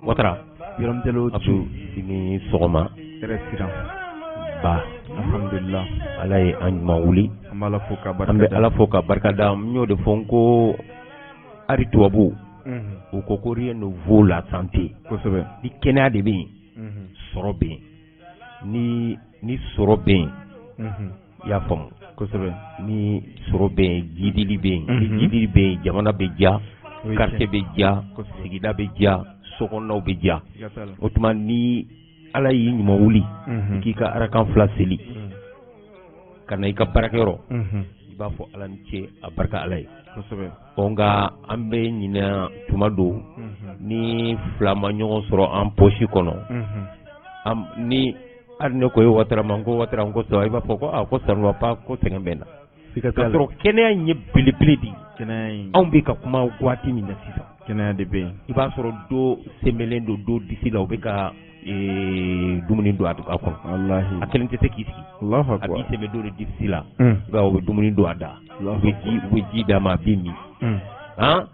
Watara Yaramjalo Abdou sini sogoma Resiran ba alhamdulillah alay an mawuli amala foka barka ambe ala foka barka da mnyo de fonko ari tuwabu o ko rien ne vaut la santé ko sobe di kenya de bi soro be ni soro be ya fam ko sobe ni soro be jidili be ni jidili be jamana be ja quartier be ja ko sigida be ja sokono be ja otuma ni ala yi nyuma wuli ki ka arakan fla seli kana ika barakero iba fo ala nche abarka alay ko sobe onga ambe nyina tumado ni flama nyon soro en poche kono am ni arne ko yo watara mango watara ngo so iba fo ko ko sanwa pa ko tengembena sikata tro kenya nye bilibili kenya ambe ka kuma gwati ni nasisa kenya de be iba soro do semelendo do disila obeka dumuni do akon wallahi akelente tekisi Allahu akbar abi seme do disila ga o dumuni do ada weji da ma bimi ha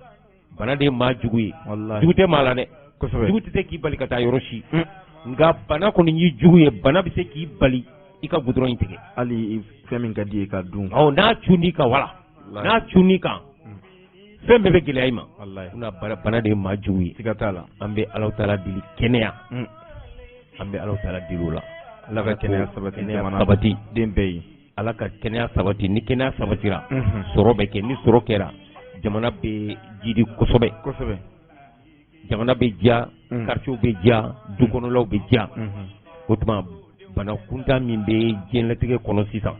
bana de ma juguyi wallahi jugute mala ne ko sobe jugute te ki bali kata yoroshi nga bana ko ni juguye bana bi se ki bali ika gudron intege ali femin kadi ka dum o na chuni ka wala na chuni ka fembe be gele ayma wallahi una bana de ma juguyi sikata la ambe Allah taala dili kenya ambe Allah taala dilula ala ka kenya sabati dembe ala ka kenya sabati ni kenya sabatira soro be ke ni soro kera jamana be jidi kosobe jamana be ja quartier be ja dukonolaw be ja otuma bana kunta min be jenlatige kono sisan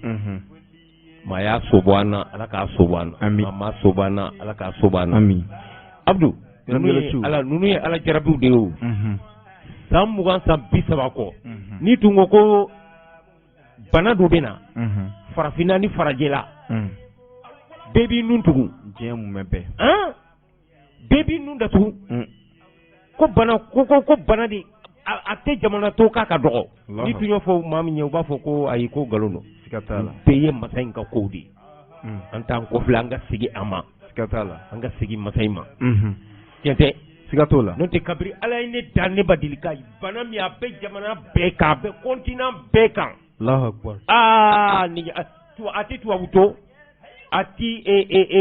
ma ya sobana ala ka sobana ma sobana ala ka sobana amin abdou nunu ye ala jarabiw de yo san mugan san bi saba ko ni tungo ko bana do bena farafina ni farajela bebi nun tugu jemu mebe bebi nun da tugu ko bana ko bana di ate jamana to ka dogo ni tunyo fo mami nyew ba fo ko ayi ko galono sikatala peye masay ka ko di antan ko flanga sigi ama sikatala anga sigi masay ma tiente sikatola non te kabri ala ine danne badilika bana mi abe jamana be ka be continent be kan Allahu akbar ni tu ati tu auto ati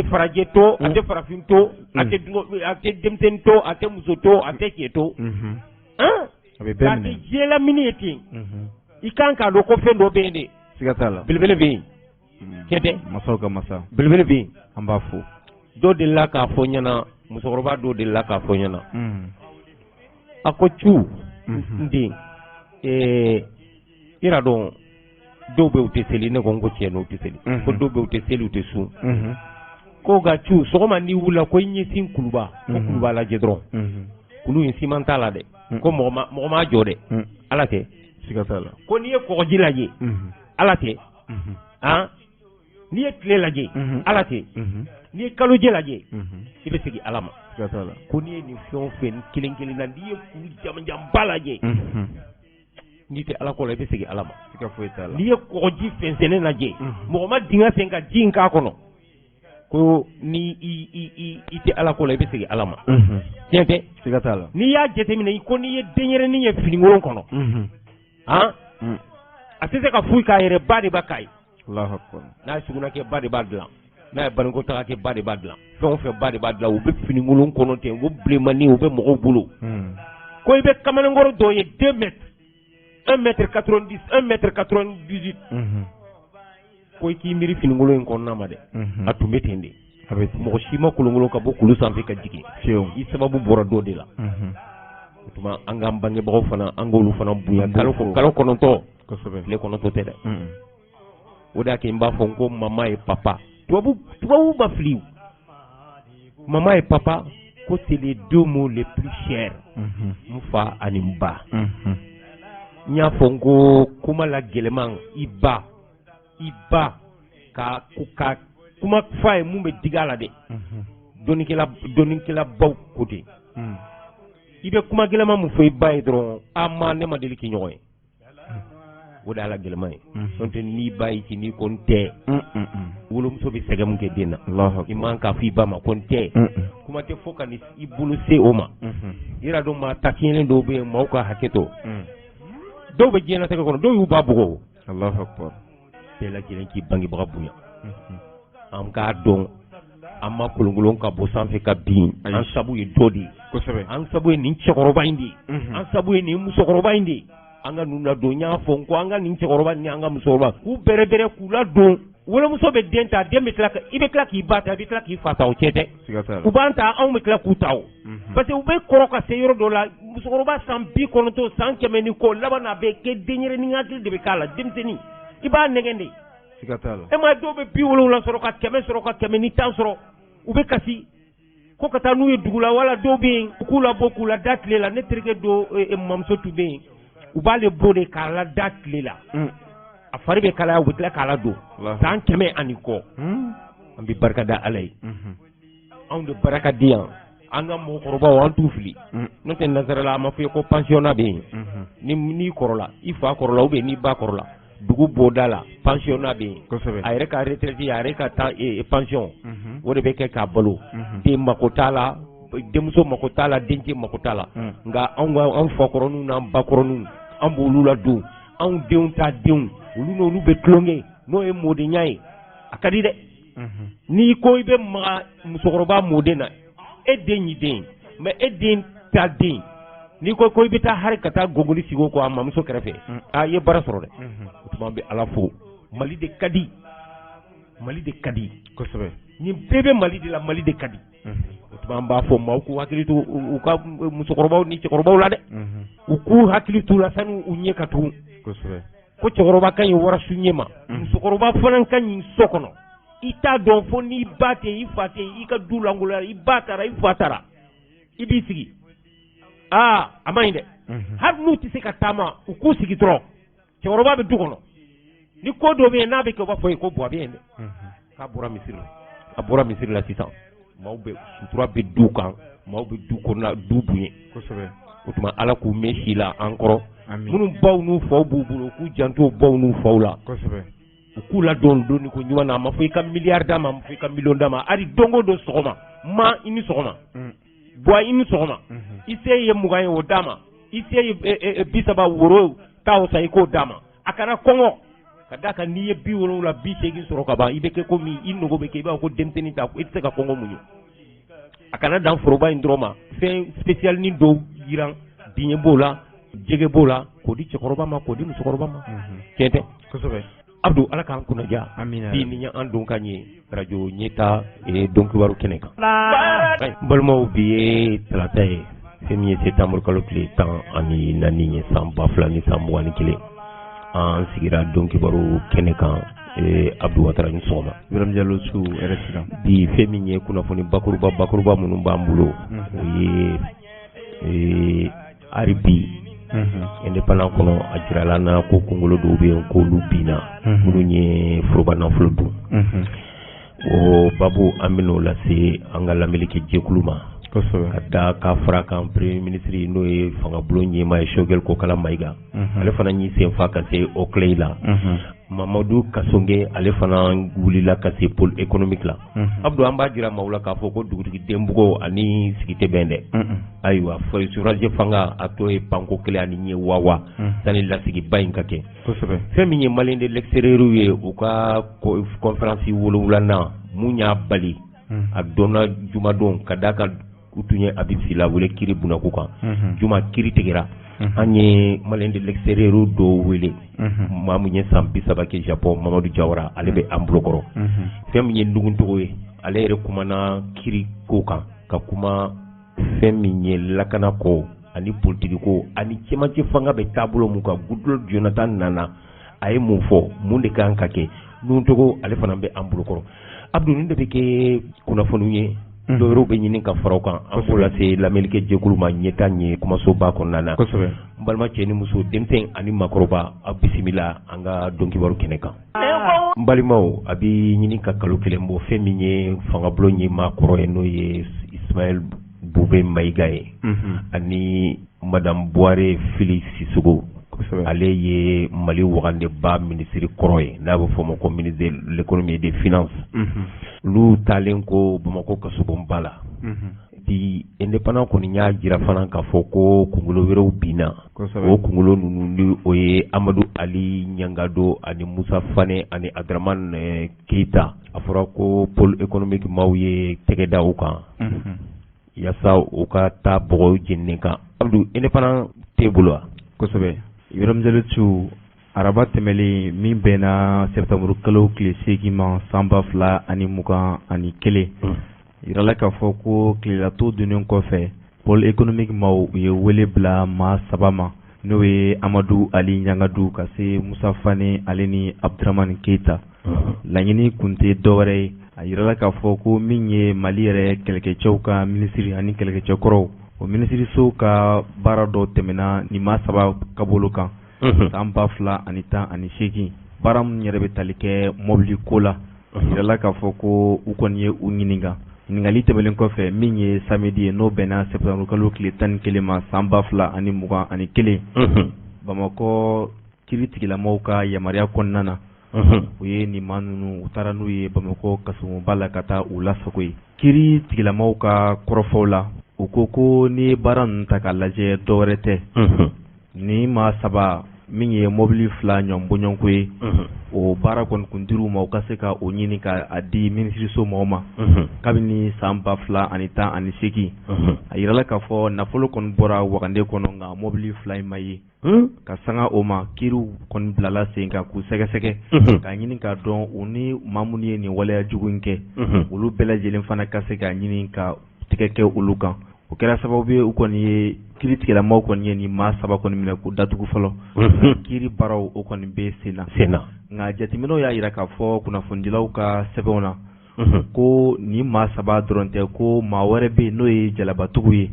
farajeto ati farafinto ati demtento ati musoto ati kieto ati jela minieti ikanka do ko fendo bende sikatala bilbele bi kete masauka masa bilbele bi amba fu do de la ka fonyana musoroba do de la ka fonyana akochu ndi ira don do be uteseli ne gongo tieno uteseli ko do be uteseli utesu ko ga chu sogoma ni wula ko nyesin kuluba ko kuluba la jedron kulu yin simantala de ko mo ma jode ala ke sikatala ko ni ko jilaje ala ke ni kle laje ala ke ni kalo jelaje ibe sigi alama sikatala ko ni fion fen kilin na ni ku jam balaje ni te ala ko la be sigi alama sika foetala ni ko ji fensene na je mo ma dinga senga jinka kono ko ni ite ala ko la be sigi alama tiente sikatala ni ya jete mi ko ni ye denyere ni ye fini ngoro kono atese ka fuy ka yere bade bakay Allahu akbar na suguna ke bade badla na bango ta ke bade badla fon fe bade badla u be fini ngolo kono te wo blemani u be mo bulo ko ibe kamane ngoro do ye 2 mètres 1m90 1m98 ko ki miri fini ngolo en konna ma de atumbe tende mo shima kulungolo ka bo kulu sanfe ka jigi yi sababu bora do de la tuma angam bange ba fana angolu fana buya kalo kono to ko sobe le kono to tede oda ke mba fonko mama et papa tubabu ba fliu mama et papa ko c'est les deux mots les plus chers mufa animba nya fongo kuma la geleman iba ka kuma faye mumbe digala de donikela baw kote ibe kuma geleman mu fo iba dron ama ne ma deli ki nyoy o da la gɛlɛma ye n'o tɛ n'i b'a ye ci n'i ko n tɛ wolomuso bɛ sɛgɛn mun kɛ den na i man k'a fɔ i ba ma ko n tɛ kuma tɛ fɔ ka i bolo se o ma i yɛrɛ dɔn maa tafiɲɛlen dɔw bɛ yen maaw ka hakɛ to dɔw bɛ diɲɛlatigɛ kɔnɔ dɔw y'u ba bugɔ bɛɛ lajɛlen k'i bangebaga bonya an k'a dɔn an ma kolonkolon ka bɔ sanfɛ ka bin an sabu ye dɔ de ye an sabu ye nin cɛkɔrɔba in de ye an sabu ye nin musokɔrɔba in de ye an ka ninnu ladon n y'a fɔ n ko an ka nin cɛkɔrɔba ni an ka musokɔrɔba k'u bɛrɛ bɛrɛ k'u ladon wolomuso bɛ den ta den bɛ tila i bɛ tila k'i ba ta i bɛ tila k'i fa ta o cɛ dɛ u b'an ta anw bɛ tila k'u ta o parce que u bɛ kɔrɔ ka se yɔrɔ dɔ la musokɔrɔba san 90 san 100 ni kɔ laban na bɛ kɛ denyɛrɛnin hakili de bɛ k'a la denmisɛnnin i b'a nɛgɛn de e ma dɔw bɛ 70 sɔrɔ ka 100 sɔrɔ ka 100 ni 10 sɔrɔ u bɛ kasi ko ka taa n'u ye dugu la wala dɔw bɛ yen k'u labɔ k'u la da tile la ne terikɛ dɔ mamuso tun bɛ yen u b'ale bɔ de k'a la da tile la a fari bɛ kalaya u bɛ tila k'a la don san 100 ani kɔ an bɛ barika da Ala ye anw de barika di yan an ka mɔgɔkɔrɔbaw an t'u fili n'o tɛ nazarala a ma fɔ ye ko pensionnat bɛ yen n'i kɔrɔla i fa kɔrɔla ou bien n'i ba kɔrɔla dugu bɔda la pensionnat bɛ yen a yɛrɛ ka retraite a yɛrɛ ka taa pension o de bɛ kɛ k'a balo den mako t'a la denmuso mako t'a la dencɛ mako t'a la nka anw fakɔrɔninw n'an bakɔrɔninw an b'olu ladon anw denw ta denw olu n'olu bɛ tulonkɛ n'o ye mɔdenya ye a ka di dɛ n'i ko i bɛ maga musokɔrɔba mɔden na e den y'i den mais e den ta den n'i ko i bɛ taa hari ka taa gɔgɔli sigi o kɔ a mamuso kɛrɛfɛ i ye baara sɔrɔ dɛ o tuma an bɛ Ala fo Mali de ka di kosɛbɛ nin bɛɛ bɛ Mali de la Mali de ka di o tuma an b'a fɔ maaw k'u hakili to u ka musokɔrɔbaw ni cɛkɔrɔbaw la dɛ u k'u hakili t'u la sani u ɲɛ ka tugun ko cɛkɔrɔba ka ɲi warasu ɲɛ ma musokɔrɔba fana ka ɲi so kɔnɔ i t'a dɔn fo n'i ba tɛ i fa tɛ i ka du langoloya i ba taara i fa taara i b'i sigi a ma ɲi dɛ hali n'u tɛ se ka taama u k'u sigi dɔrɔn cɛkɔrɔba bɛ du kɔnɔ ni ko dɔ bɛ yen n'a bɛ kɛ u b'a fɔ ye ko buwa bɛ yen dɛ k'a bɔra misiri la sisan maaw bɛ sutura bɛ du kan maaw bɛ du kɔnɔna du bonya o tuma Ala k'u mɛn si la an kɔrɔ minnu baw n'u faw b'u bolo k'u janto baw n'u faw la u k'u ladon donni ko ɲuman na a ma fɔ i ka miliyari d'a ma a ma fɔ i ka miliyɔn d'a ma hali don o don sɔgɔma ma i ni sɔgɔma buwa i ni sɔgɔma i se ye 20 ye o d'a ma i se ye 30 woro ta o sa i k'o d'a ma a kana kɔngɔ ka d'a kan n'i ye 70 80 sɔrɔ ka ban i bɛ kɛ komi i nogo bɛ kɛ i b'a fɔ ko denmisɛnnin ta i tɛ se ka kɔngɔ muɲu a kana dan foroba in dɔrɔn ma fɛn spécial ni dɔw yiran diɲɛ b'o la jɛgɛ b'o la k'o di cɛkɔrɔba ma k'o di musokɔrɔba ma tiɲɛ tɛ Abdou Ala k'an kunnaja bi ni an don ka ɲɛ radio ɲɛta dɔnkibaru kɛnɛ kan balimaw bi ye talata ye fɛn min ye septembre kalo tile 14 ye san 2021 an sigira dɔnkibaru kɛnɛ kan Abdou Watara ni sɔgɔma Ibrahim Diallo su RSI bi fɛn min ye kunnafoni bakuruba minnu b'an bolo o ye Aribi indépendant kɔnɔ a jirala na ko kungolo dɔw bɛ yen k'olu binna minnu ye foroba nafolo dun o babu an bɛn'o lase an ka lamɛnnikɛ jɛkulu ma ka da ka fara kan premier ministre n'o ye fangabulon ɲɛmaa ye Choguel Kokala Mayiga ale fana y'i senfa ka se o clé la Mamadou Kasonge ale fana wulila ka se pôle économique la Abdou an b'a jira maaw la k'a fɔ ko dugutigi Denbugo ani sigi tɛ bɛn dɛ ayiwa forage fanga a to ye panko kelen ani ɲɛ wawa sani lasigiba in ka kɛ fɛn min ye malien de l'extérieur ye u ka conférence 7 mun y'a bali a donna jumadon ka d'a kan u tun ye Habib Sy wele kiri Bunaku kan juma kiri tigɛra an ye malien de l'extérieur dɔw wele maa min ye san 30 kɛ Japon Mamadou Jawara ale bɛ an bolokɔrɔ fɛn min ye nuguntogo ye ale yɛrɛ kumana kiri ko kan ka kuma fɛn min ye lakana ko ani politique ko ani cɛmancɛ fanga bɛ taabolo mun kan Goodluck Jonathan nana a ye mun fɔ mun de kan ka kɛ nuguntogo ale fana bɛ an bolokɔrɔ Abdou nin de bɛ kɛ kunnafoniw ye dɔwɛrɛw bɛ ɲini ka faraw kan an b'o lase lamɛnnikɛ jɛkulu ma ɲɛta ɲɛ kumasoba kɔnɔna na n balima cɛ ni muso denmisɛn ani makɔrɔba a bisimila an ka dɔnkibaru kɛnɛ kan n balimaw a bɛ ɲini ka kalo kelen bɔ fɛn min ye fangabulon ɲɛmaa kɔrɔ ye n'o ye Ismaël Bube Mayiga ye ani madame Boire Fili Sisogo ale ye Mali wagande ba ministre kɔrɔ ye n'a bɛ fɔ ma ko ministre de l'économie et des finances olu talen ko Bamako kasobonba la di indépendant kɔni y'a jira fana k'a fɔ ko kunkolo wɛrɛw binna o kunkolo ninnu ni o ye Amadou Ali Ɲangado ani Musa Fane ani Abdraman Keita a fɔra ko pôle économique maaw ye tɛgɛ da u kan yasa u ka taa bɔgɔw jeninen kan Abdou indépendant t'e bolo wa kosɛbɛ Ibrahim Jalisu araba tɛmɛlen min bɛnna septembre kalo tile 8 ma san 2021 yirala k'a fɔ ko tilelatɔ donnen kɔfɛ pôle économique maaw u ye wele bila maa 3 ma n'o ye Amadou Ali Ɲangado ka se Musa Fane ale ni Abdraman Keita laɲini kun tɛ dɔwɛrɛ ye a yirala k'a fɔ ko min ye Mali yɛrɛ kɛlɛkɛcɛw ka minisiri ani kɛlɛkɛcɛkɔrɔw o minisiriso ka baara dɔ tɛmɛna ni maa 3 ka bolo kan san 2018 baara min yɛrɛ bɛ tali kɛ mobili ko la yirala k'a fɔ ko u kɔni ye u ɲininka ɲininkali tɛmɛlen kɔfɛ min ye samedi ye n'o bɛnna septembre kalo tile 11 ma san 2021 Bamakɔ kiiritigilamaw ka yamaruya kɔnɔna na u ye nin maa ninnu u taara n'u ye Bamakɔ kasobonba la ka taa u lasago ye kiiritigilamaw ka kɔrɔfɔw la u ko ni baara ninnu ta k'a lajɛ dɔwɛrɛ tɛ ni maa 3 min ye mobili 2 ɲɔnbɔɲɔnko ye o baara kɔni kun dir'u ma u ka se ka o ɲini k'a di minisiriso mɔgɔw ma kabini san 2018 a yirala k'a fɔ nafolo kɔni bɔra wagande kɔnɔ nka mobili 2 in ma ye ka sanga o ma kiiriw kɔni bilala sen kan k'u sɛgɛsɛgɛ k'a ɲini k'a dɔn u ni maa minnu ye nin waleya jugu in kɛ olu bɛɛ lajɛlen fana ka se k'a ɲini ka tigɛ kɛ olu kan o kɛra sababu ye u kɔni ye kiiritigilamaw kɔni ye nin maa 3 kɔni minɛ k'u datugu fɔlɔ kiiri baaraw o kɔni bɛ senna nka jateminɛw y'a jira k'a fɔ kunnafonidilaw ka sɛbɛnw na ko nin maa 3 dɔrɔn tɛ ko maa wɛrɛ bɛ yen n'o ye jalabatigiw ye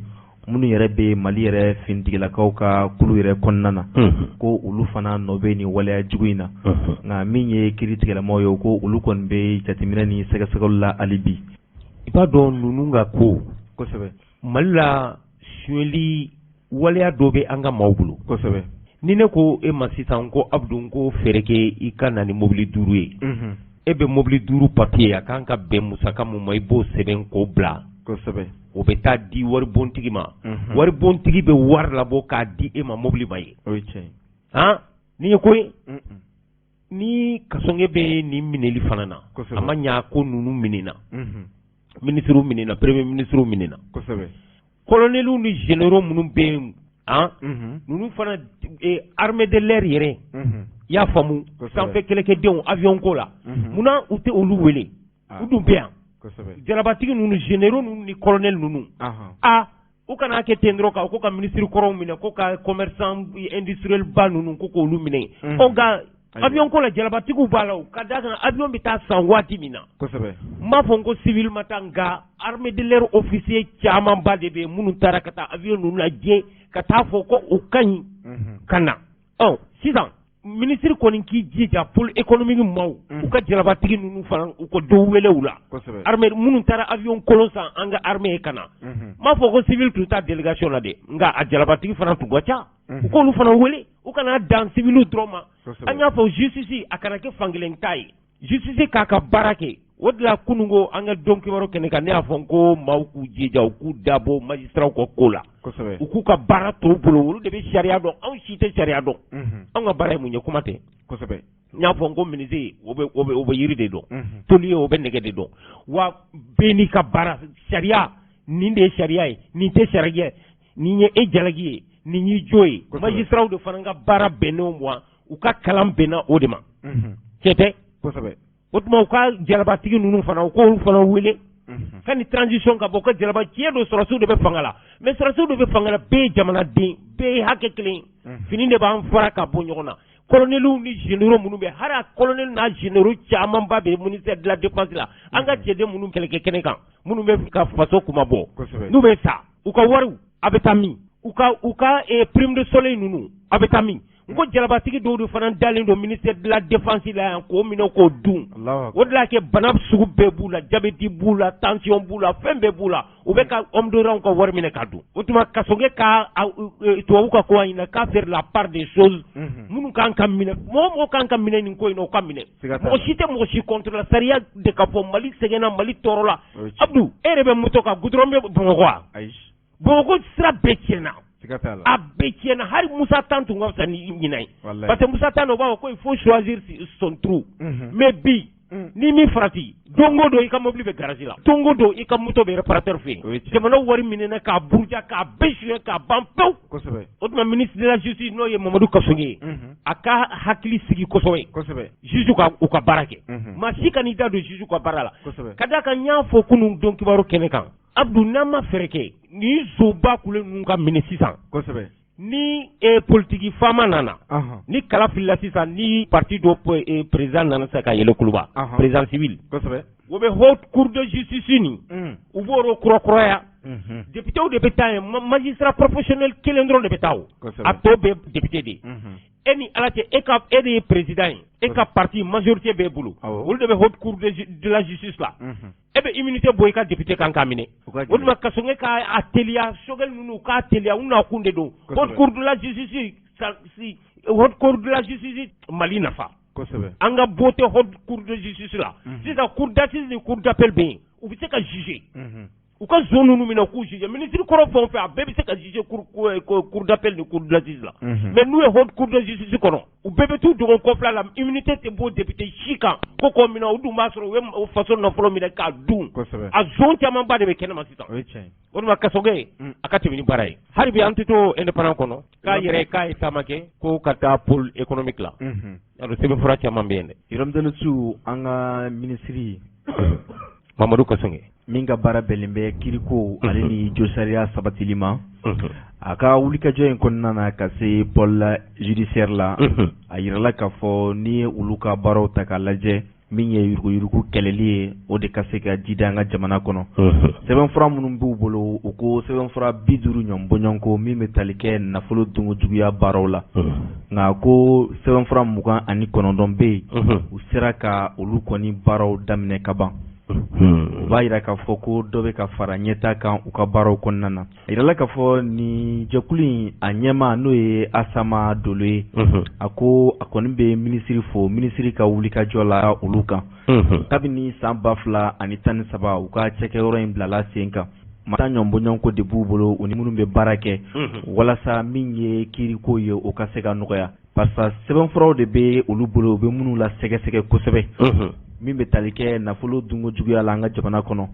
minnu yɛrɛ bɛ Mali yɛrɛ finitigilakaw ka kulu yɛrɛ kɔnɔna na ko olu fana nɔ bɛ nin waleya jugu in na nka min ye kiiritigilamaw ye ko olu kɔni bɛ jateminɛ ni sɛgɛsɛgɛli la hali bi i b'a dɔn ninnu ka ko kosɛbɛ Mali la suyɛli waleya dɔ bɛ an ka maaw bolo kosɛbɛ ni ne ko e ma sisan ko Abdou ko fɛrɛ kɛ i ka na ni mobili 5 ye e bɛ mobili 5 papier a kan ka bɛn musaka min ma i b'o sɛbɛn k'o bila kosɛbɛ o bɛ taa di waribontigi ma waribontigi bɛ wari labɔ k'a di e ma mobili ma ye o ye tiɲɛ nin ye ko ye ni kasɔnge bɛ nin minɛli fana na a ma ɲa ko ninnu minɛna ministre minɛna premier ministre minɛna kosɛbɛ colonels ni généraux minnu bɛ yen ninnu fana armée de l'air yɛrɛ i y'a faamu sanfɛ kɛlɛkɛdenw avion ko la munna u tɛ olu wele u dun bɛ yan jarabatigi ninnu généraux ninnu ni colonels ninnu u kana kɛ ten dɔrɔn ko ka ministre kɔrɔw minɛ ko ka commerçant industriel ba ninnu ko k'olu minɛ nka avion ko la jalabatigiw b'a la ka d'a kan avion bɛ taa san waati min na n b'a fɔ ko civil ma taa nka armée de l'air officier camanba de bɛ minnu taara ka taa avion ninnu lajɛ ka taa fɔ ko o ka ɲi ka na sisan ministre kɔni k'i jija pôle économique maaw u ka jalabatigi ninnu fana u ka dɔw wele u la armée minnu taara avion kolon san an ka armée ye ka na n b'a fɔ ko civil tun t'a délégation la dɛ nka a jalabatigi fana tun ka ca u k'olu fana wele u kana dan civil dɔrɔn ma an y'a fɔ justice a kana kɛ fankelen ta ye justice k'a ka baara kɛ o de la kunungo an ka dɔn kibaru kɛnɛ kan ne y'a fɔ ko maaw k'u jija u k'u dabɔ magistrats ka ko la u k'u ka baara t'u bolo olu de bɛ sariya dɔn anw si tɛ sariya dɔn anw ka baara ye mun ye kuma tɛ n y'a fɔ ko ministre o bɛ yiri de dɔn toli o bɛ nɛgɛ de dɔn wa bɛɛ n'i ka baara sariya nin de ye sariya ye nin tɛ sariya nin ye e jalaki ye nin y'i jo ye magistrats de fana ka baara bɛnnenw ma u ka kalan bɛnna o de ma cɛ tɛ o tuma u ka jalabatigi ninnu fana u k'olu fana wele ka ni transition ka bɔ ka jalaba tiɲɛ don sɔrɔsiw de bɛ fanga la mais sɔrɔsiw de bɛ fanga la bɛɛ ye jamanaden bɛɛ ye hakɛ kelen fini de b'an fara ka bɔ ɲɔgɔn na colonels ni généraux minnu bɛ hali a colonel n'a généraux camanba bɛ ministère de la défense la an ka cɛden minnu kɛlɛ kɛ kɛnɛ kan minnu bɛ ka faso kuma bɔ n'u bɛ sa u ka wariw a bɛ taa min u ka prime de soleil ninnu a bɛ taa min Ngo jalabatigi dɔw de fana dalen don ministère de la défense la yan k'o minɛ k'o dun. O de la kɛ bana sugu bɛɛ b'u la, diabète b'u la, tension b'u la, fɛn bɛɛ b'u la. U bɛ ka homme de rang ka wari minɛ ka dun. O tuma Kasɔgɛ ka tubabu ka ko ɲinɛ k'a faire la part des choses. Minnu kan ka minɛ, mɔgɔ kan ka minɛ nin ko in na o ka minɛ. Mɔgɔ si tɛ mɔgɔ si contre la sariya de ka fɔ Mali sɛgɛnna, Mali tɔɔrɔ la. Abdou, e yɛrɛ bɛ moto kan goudron bɛ Bamakɔ wa? Bamakɔ sira bɛɛ tiɲɛna. A bɛɛ tiɲɛna, hali Musa Tan tun ka fisa ni ɲinɛ ye. Parce que Musa Tan o b'a fɔ ko il faut choisir son trou. Mais bi ni min farati don o don i ka mobili bɛ garage la, don o don i ka moto bɛ réparateur fɛ yen. Jamana wari minɛna k'a buruja k'a bɛɛ suɲɛ k'a ban pewu. O tuma ministre de la justice n'o ye Mamadu Kasɔgɛ ye, a ka hakili sigi kosɛbɛ. Juge u ka baara kɛ. Maa si ka n'i da don juge ka baara la. Ka d'a kan n y'a fɔ kunun don kibaru kɛnɛ kan. Abdou, n'an ma fɛɛrɛ kɛ ni zoba kulen ninnu ka minɛ sisan. Ni politique fama nana, ni kala filila sisan, ni parti dɔ président nana sa ka yɛlɛ kuluba, président civil. O bɛ haute cour de justice ni u b'o kurakuraya. Député de bɛ taa yen, magistrat professionnel kelen dɔrɔn de bɛ taa o. A tɔ bɛɛ député de. E ni ala cɛ e de ye président ye, e ka parti majorité b'e bolo. Olu de bɛ haute cour de la justice la. E bɛ immunité bɔ i ka député kan k'a minɛ. O de ma Kasɔgɛ k'a teliya, Choguel ninnu k'a teliya, u n'a kun de don. Haute cour de la justice, haute cour de la justice Mali nafa. An ka bɔ tɛ haute cour de justice la. Sisan cour d'assises ni cour d'appel bɛ yen, u bɛ se ka juger. U ka zone ninnu minɛ k'u juger. Ministre kɔrɔ fɛn o fɛn a bɛɛ bɛ se ka juger cour d'appel ni cour d'assises la. Mais n'u ye haute cour de justice kɔnɔ, u bɛɛ bɛ t'u dogo kɔfɛla la, immunité tɛ bɔ député si kan ko k'o minɛ o dun b'a sɔrɔ u ye faso nafolo minɛ k'a dun. A zone camanba de bɛ kɛnɛma sisan. O de ma Kasɔgɛ a ka tɛmɛ ni baara ye. Hali bi an tɛ to indépendant kɔnɔ k'a ye taama kɛ ko ka taa pôle économique la. Alors sɛbɛnfura caman bɛ yen dɛ. Yɔrɔm Danisu an ka ministre Mamadu Kasɔgɛ min ka baara bɛnnen bɛ kiriko ale ni josariya sabatili ma. A ka wulikajɔ in kɔnɔna na ka se pôle judiciaire la, a yirala k'a fɔ n'i ye olu ka baaraw ta k'a lajɛ min ye yuruguyurugu kɛlɛli ye o de ka se ka jida an ka jamana kɔnɔ. Sɛbɛnfura minnu b'u bolo u ko sɛbɛnfura 50 ɲɔgɔn min bɛ tali kɛ nafolo dungojuguya baaraw la. Nka ko sɛbɛnfura 29 bɛ yen u sera ka olu kɔni baaraw daminɛ ka ban. U b'a yira k'a fɔ ko dɔ bɛ ka fara ɲɛta kan u ka baaraw kɔnɔna na. A yirala k'a fɔ ni jɛkulu in a ɲɛma n'o ye Asama Dolo ye, a ko a kɔni bɛ minisiri fo, minisiri ka wulikajɔ la olu kan. Kabini san 2013 u ka cɛkɛyɔrɔ in bilala sen kan. Mata ɲɔnbɔɲɔnko de b'u bolo u ni minnu bɛ baara kɛ walasa min ye kiiriko ye o ka se ka nɔgɔya. Parce que sɛbɛnfuraw de bɛ olu bolo u bɛ minnu la sɛgɛsɛgɛ kosɛbɛ. Min bɛ tali kɛ nafolo dungo juguya la an ka jamana kɔnɔ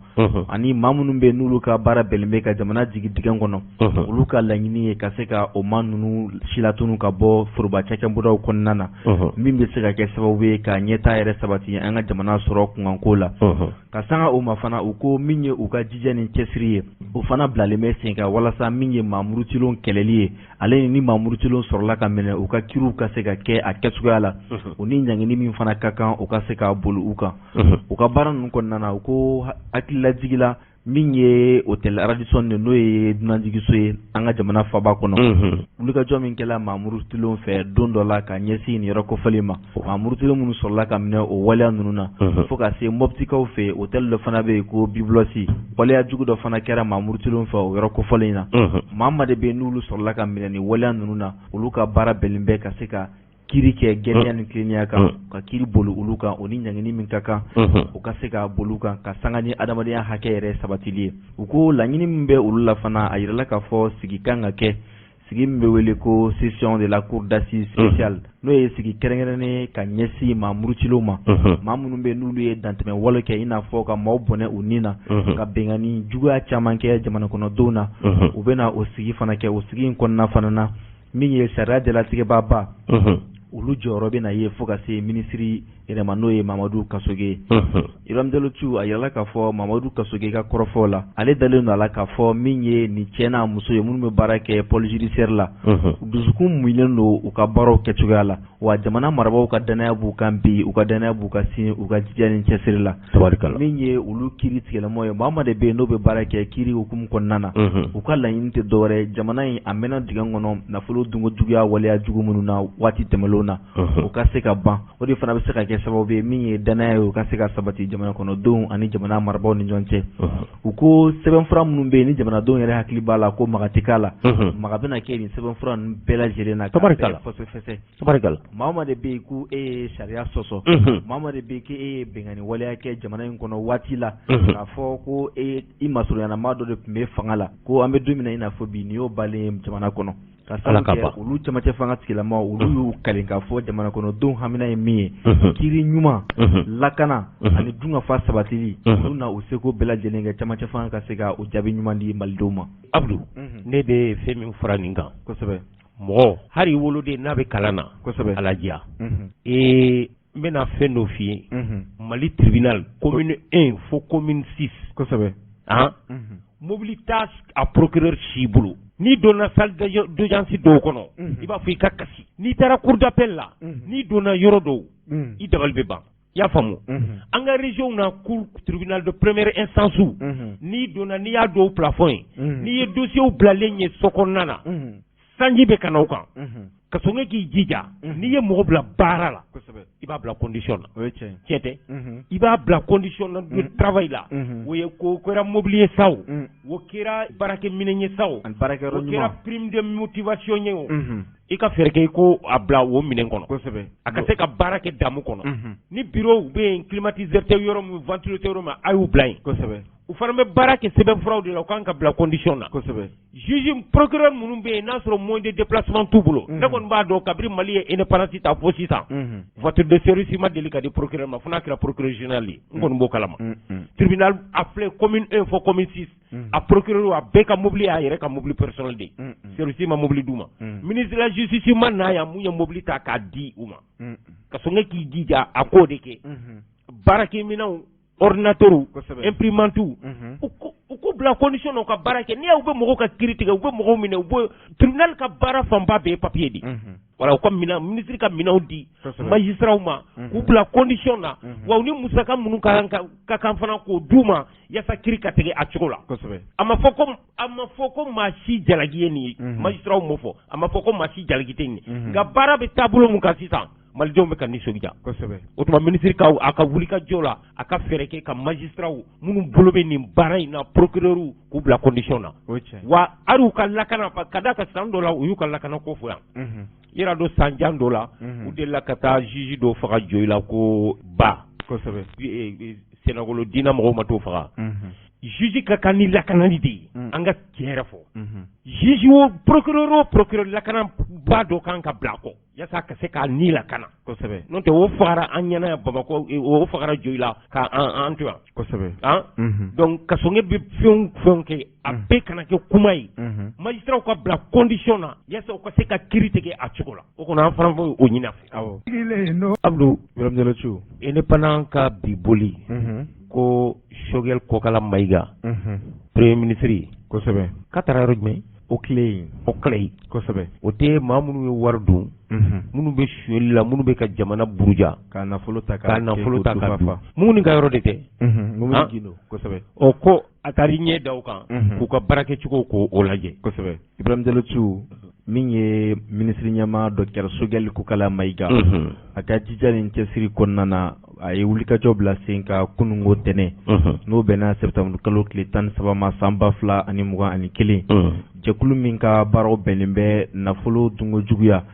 ani maa minnu bɛ n'olu ka baara bɛnnen bɛ ka jamana jigi dingɛ kɔnɔ olu ka laɲini ye ka se ka o maa ninnu silatunu ka bɔ foroba cɛkɛnbɔdaw kɔnɔna na min bɛ se ka kɛ sababu ye ka ɲɛtaa yɛrɛ sabati an ka jamana sɔrɔ kunkanko la. Ka sanga o ma fana u ko min ye u ka jija ni cɛsiri ye o fana bilalen bɛ sen kan walasa min ye maa murutilenw kɛlɛli ye ale ni maa murutilenw sɔrɔla ka minɛ u ka kiriw ka se ka kɛ a kɛcogoya la u ni ɲangini min fana ka kan u ka se ka boli u kan. U ka baara ninnu kɔnɔna na u ko hakililajigila min ye hôtel Radisson n'o ye dunanjigiso ye an ka jamana faba kɔnɔ. Wulikajɔ min kɛla maa murutilenw fɛ don dɔ la ka ɲɛsin nin yɔrɔ kofɔlen ma maa murutilen minnu sɔrɔla ka minɛ o waleya ninnu na fo ka se Moptikaw fɛ hôtel dɔ fana bɛ yen ko Biblos waleya jugu dɔ fana kɛra maa murutilenw fɛ o yɔrɔ kofɔlen na. Maa de bɛ n'olu sɔrɔla ka minɛ nin waleya ninnu na olu ka baara bɛnnen bɛ ka se ka kiri kɛ gɛlɛya ni tilennenya kan ka kiri boli olu kan o ni ɲangini min ka kan o ka se ka boli kan ka sanga ni adamadenya hakɛ yɛrɛ sabatili ye. U ko laɲini min bɛ olu la fana a yirala k'a fɔ sigi kan ka kɛ sigi min bɛ wele ko session de la cour d'assises spéciale n'o ye sigi kɛrɛnkɛrɛnnen ka ɲɛsin maa murutilenw ma maa minnu bɛ n'olu ye dantɛmɛ wale kɛ i n'a fɔ ka maaw bɔnɛ u ni na ka bɛnkanni juguya caman kɛ jamana kɔnɔdenw na u bɛna o sigi fana kɛ o sigi in kɔnɔna fana na min ye sariya jalatigɛbaaba olu jɔyɔrɔ bɛ na ye fo ka se minisiri yɛrɛma n'o ye Mamadu Kasɔgɛ. Ibrahim Jalotu a yirala k'a fɔ Mamadu Kasɔgɛ ka kɔrɔfɔw la ale dalen don a la k'a fɔ min ye nin cɛ n'a muso ye minnu bɛ baara kɛ pôle judiciaire la dusukun muɲunen don u ka baaraw kɛcogoya la wa jamana marabaaw ka danaya b'u kan bi u ka danaya b'u ka sin u ka jija ni cɛsiri la min ye olu kiiri tigɛlamaw ye maa o maa de bɛ yen n'o bɛ baara kɛ kiiri hukumu kɔnɔna na u ka laɲini tɛ dɔwɛrɛ jamana in a mɛnna dingɛ kɔnɔ nafolo dunko juguya waleya jugu minnu na waati tɛmɛnlenw na u ka se ka ban o de fana bɛ se ka kɛ sababu ye min ye danaya ye u ka se ka sabati jamana kɔnɔdenw ani jamana marabaaw ni ɲɔgɔn cɛ u ko sɛbɛnfura minnu bɛ yen ni jamanadenw yɛrɛ hakili b'a la ko maga tɛ k'a la maga bɛna kɛ nin sɛbɛnfura ninnu bɛɛ lajɛlen na fɛsɛfɛsɛ maa o maa de bɛ yen ko e ye sariya sɔsɔ maa o maa de bɛ yen ko e ye bɛnkanni waleya kɛ jamana in kɔnɔ waati la k'a fɔ ko i masurunyanamaa dɔ de tun bɛ fanga la ko an bɛ don min na i n'a fɔ bi nin y'o balen jamana kɔnɔ ka sababu kɛ olu camancɛ fanga tigilamaw olu y'u kalen k'a fɔ jamana kɔnɔdenw hamina ye min ye kiiri ɲuman lakana ani dunkafa sabatili olu na u seko bɛɛ lajɛlen kɛ camancɛ fanga ka se ka o jaabi ɲuman di malidenw ma. Abdou ne bɛ fɛn min fara nin kan kosɛbɛ mɔgɔ hali woloden n'a bɛ kalan na kosɛbɛ ala diya n bɛna fɛn dɔ f'i ye Mali tribunal commune 1 fo commune 6 kosɛbɛ mobili t'a a procureur si bolo n'i donna salle d'audience dɔw kɔnɔ i b'a fɔ i ka kasi n'i taara cour d'appel la n'i donna yɔrɔ dɔw i dabali bɛ ban i y'a faamu an ka région na cour tribunal de première instance n'i donna n'i y'a dɔw plafond ye n'i ye dossier bilalen ye so kɔnɔna na sanji bɛ ka na o kan ka sɔn k'i jija n'i ye mɔgɔ bila baara la i b'a bila condition na tiɲɛ tɛ i b'a bila condition na de travail la o ye ko kɛra mobili ye sa o o kɛra baarakɛminɛn ye sa o kɛra prime de motivation ye o i ka fɛɛrɛ kɛ i ko a bila o minɛn kɔnɔ a ka se ka baara kɛ damu kɔnɔ ni bureau bɛ yen climatiseur tɛ yɔrɔ min ventilateur yɔrɔ min a y'u bila yen u fana bɛ baara kɛ sɛbɛnfuraw de la u kan ka bila condition na juge procureur minnu bɛ yen n'a sɔrɔ moyen de déplacement t'u bolo ne kɔni b'a dɔn kabiri Mali ye indépendance ta fo sisan voiture de service ma deli ka di procureur ma fo n'a kɛra procureur général ye n kɔni b'o kalama tribunal a filɛ commune 1 fo commune 6 a procureur a bɛɛ ka mobili y'a yɛrɛ ka mobili personnel de service ma mobili d'u ma ministre de la justice ma n'a yan mun ye mobili ta k'a di u ma ka sɔn k'i jija a k'o de kɛ baarakɛminɛnw ordinateur imprimante u ko bila condition na u ka baara kɛ n'i y'u bɛ mɔgɔw ka kiiri tigɛ u bɛ mɔgɔw minɛ u bɛ tribunal ka baara fanba bɛɛ ye papier di wala u ka ministre ka minɛnw di magistrats ma k'u bila condition na wa u ni musaka minnu ka kan fana k'o d'u ma yaasa kiiri ka tigɛ a cogo la a ma fɔ ko maa si jalaki ye nin ye magistrats m'o fɔ a ma fɔ ko maa si jalaki tɛ nin ye nka baara bɛ taabolo mun kan sisan malidenw bɛ ka nisɔndiya o tuma ministre a ka wuli ka jɔ la a ka fɛɛrɛ kɛ ka magistrats minnu bolo bɛ nin baara in na procureur k'u bila condition na wa hali u ka lakana ka d'a ka san dɔ la u y'u ka lakana ko fɔ yan yɛrɛ dɔ san jan dɔ la u delila ka taa juge dɔ faga jɔ la ko ba senagolo diina mɔgɔw ma t'o faga juge ka kan ni lakanali de ye an ka tiɲɛ yɛrɛ fɔ juge o procureur lakana ba dɔ kan ka bila kɔ yaasa ka se k'a ni lakana n'o tɛ o fagara an ɲɛna yan Bamakɔ o fagara Joyi la k'an to yan donc ka sɔn bɛ fɛn kɛ a bɛɛ kana kɛ kuma ye magistrats ka bila condition na yaasa u ka se ka kiiri tigɛ a cogo la o kɔnɔ an fana b'o ɲini a fɛ Abdou indépendant ka bi boli ko Choguel Kokala Mayiga premier ministre k'a taara yɔrɔ jumɛn o tile o tɛ maa minnu ye wari dun minnu bɛ suyɛli la minnu bɛ ka jamana buruja k'a nafolo ta k'a dun minnu ka yɔrɔ de tɛ o ko a taara ɲɛ da o kan k'u ka baarakɛcogo k'o lajɛ Ibrahim Diallo min ye ministre ɲɛmaa Dr Choguel Kokala Mayiga a ka jija ni cɛsiri kɔnɔna na a ye wulikajɔ bila sen ka kunungo tɛnɛ n'o bɛnna septembre kalo tile 13 ma san 2021 jɛkulu min ka baaraw bɛnnen bɛ nafolo dungo juguya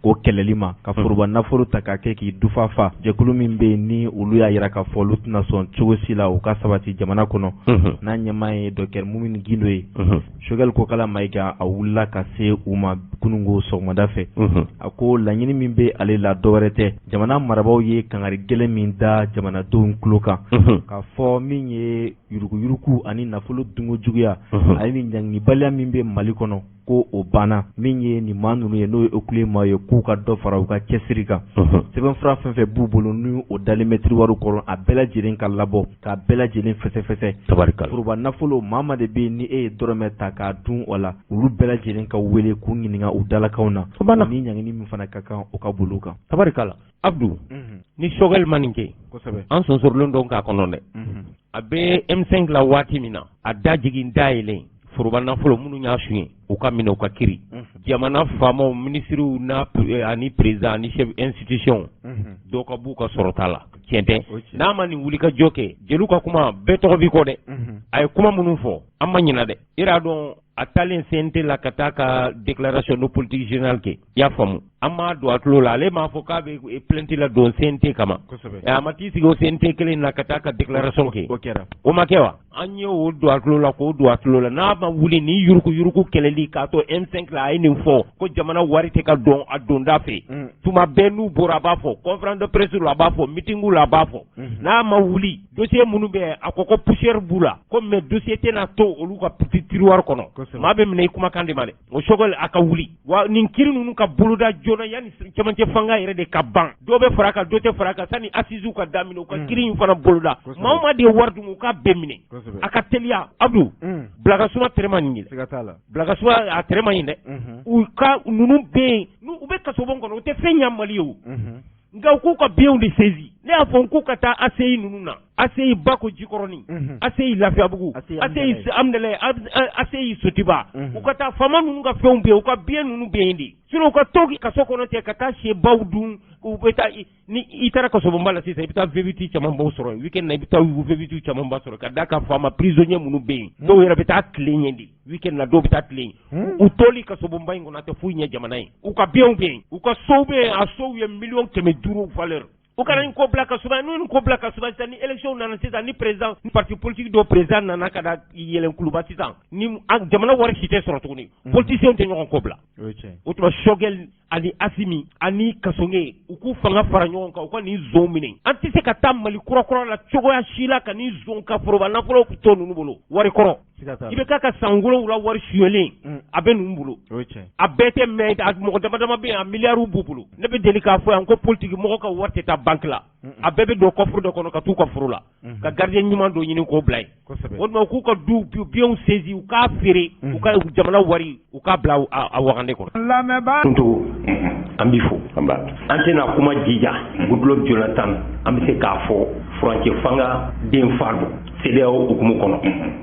o kɛlɛli ma ka foroba nafolo ta k'a kɛ k'i dufafa jɛkulu min bɛ yen ni olu y'a yira k'a fɔ olu tɛna sɔn cogo si la u ka sabati jamana kɔnɔ n'a ɲɛmaa ye Dr Mumini Gindo ye Choguel Kokala Mayiga a wulila ka se u ma kunungo sɔgɔmada fɛ a ko laɲini min bɛ ale la dɔwɛrɛ tɛ jamana marabaaw ye kangari gɛlɛn min da jamanadenw tulo kan k'a fɔ min ye yuruguyurugu ani nafolo dungo juguya ani ɲangilibaliya min bɛ Mali kɔnɔ ko o banna min ye nin maa ninnu ye n'o ye Oclé maa ye k'u ka dɔ fara u ka cɛsiri kan sɛbɛnfura fɛn fɛn b'u bolo n'u o dalen mɛtiri wari kɔrɔ a bɛɛ lajɛlen ka labɔ k'a bɛɛ lajɛlen fɛsɛfɛsɛ tabarikala foroba nafolo maa de bɛ yen ni e ye dɔrɔmɛ ta k'a dun o la olu bɛɛ lajɛlen ka wele k'u ɲininka u dalakaw na ni ɲangini min fana ka kan o ka bolo kan tabarikala Abdou ni Choguel ma nin kɛ kosɛbɛ an sonsorilen don k'a kɔnɔ dɛ a bɛ M5 la waati min na a da jigin da yɛlɛn foroba nafolo minnu y'a suɲɛ u ka minɛ u ka kiri jamana faamaw ministres ani président ani chef institution dɔw ka b'u ka sɔrɔta la tiɲɛ tɛ n'a ma nin wuli ka jɔ kɛ jeliw ka kuma bɛɛ tɔgɔ b'i kɔ dɛ a ye kuma minnu fɔ an ma ɲinɛ dɛ i y'a dɔn a taalen CNT la ka taa ka déclaration de politique générale kɛ i y'a faamu an m'a don a tulo la ale m'a fɔ k'a bɛ plainte la don CNT kama a ma t'i sigi o CNT kelen na ka taa ka déclaration kɛ o ma kɛ wa an ye o don a tulo la k'o don a tulo la n'a ma wuli ni yuruku kɛlɛli k'a to M5 la a ye nin fɔ ko jamana wari tɛ ka don a donda fɛ tuma bɛɛ n'u bɔra a b'a fɔ conférence de presse la a b'a fɔ meeting la a b'a fɔ n'a ma wuli dossier minnu bɛ a ko poussière b'u la ko mais dossier tɛna to olu ka petit tiroir kɔnɔ maa bɛ minɛ i kumakan de ma dɛ o Choguel a ka wuli wa nin kiiri ninnu ka boloda joona yanni cɛmancɛ fanga yɛrɛ de ka ban dɔ bɛ fara a kan dɔ tɛ fara a kan sani assises ka daminɛ u ka kiiri in fana boloda maa o maa de ye wari dun u k'a bɛɛ minɛ a ka teliya Abdou Blakasuma tɛrɛma nin ye Blakasuma a tɛrɛma ɲi dɛ u ka ninnu bɛ yen u bɛ kasobon kɔnɔ u tɛ fɛn ɲɛ Mali ye o nka u k'u ka biens de saisi ne y'a fɔ k'u ka taa ACI ninnu na ACI Bako Jikɔrɔni ACI Lafiyabugu ACI Amdalaye ACI Sotiba u ka taa faama ninnu ka fɛnw bɛ yen u ka biens ninnu bɛ yen de sinon u ka to kaso kɔnɔ ten ka taa sɛbaw dun u bɛ taa ni i taara kasobonba la sisan i bɛ taa VVT camanbaw sɔrɔ weekend na i bɛ taa VVT camanba sɔrɔ ka d'a kan faama prisonnier minnu bɛ yen dɔw yɛrɛ bɛ taa tilen ɲɛ de weekend na dɔw bɛ taa tilen u toli kasobonba in kɔnɔ a tɛ foyi ɲɛ jamana ye u ka biens bɛ yen u ka sow bɛ yen a sow ye 500,000 valeur u kana nin ko bila ka suba n'u nin ko bila ka suba sisan ni élection nana sisan ni président ni parti politique dɔ président nana ka da yɛlɛn kuluba sisan ni jamana wari si tɛ sɔrɔ tuguni politiciens tɛ ɲɔgɔn ko bila o tuma Choguel ani Assimi ani Kasonge u k'u fanga fara ɲɔgɔn kan u ka nin zon minɛ an tɛ se ka taa Mali kurakura la cogoya si la ka nin zon ka foroba nafolo to ninnu bolo wari kɔrɔ i bɛ k'a ka san 7 wari suyɛlen a bɛ ninnu bolo a bɛɛ tɛ mɛ mɔgɔ dama bɛ yen a miliyariw b'u bolo ne bɛ deli k'a fɔ yan ko politique mɔgɔ ka wari tɛ taa banque la a bɛɛ bɛ don coffre dɔ kɔnɔ ka t'u ka foro la ka gardien ɲuman dɔ ɲini k'o bila yen o tuma k'u ka biens saisi u k'a feere u ka jamana wari u k'a bila a wagande kɔnɔ tonto an b'i fo an tɛna kuma jija Goodluck Jonathan an bɛ se k'a fɔ furancɛ fanga den fa don CEDEAO hukumu kɔnɔ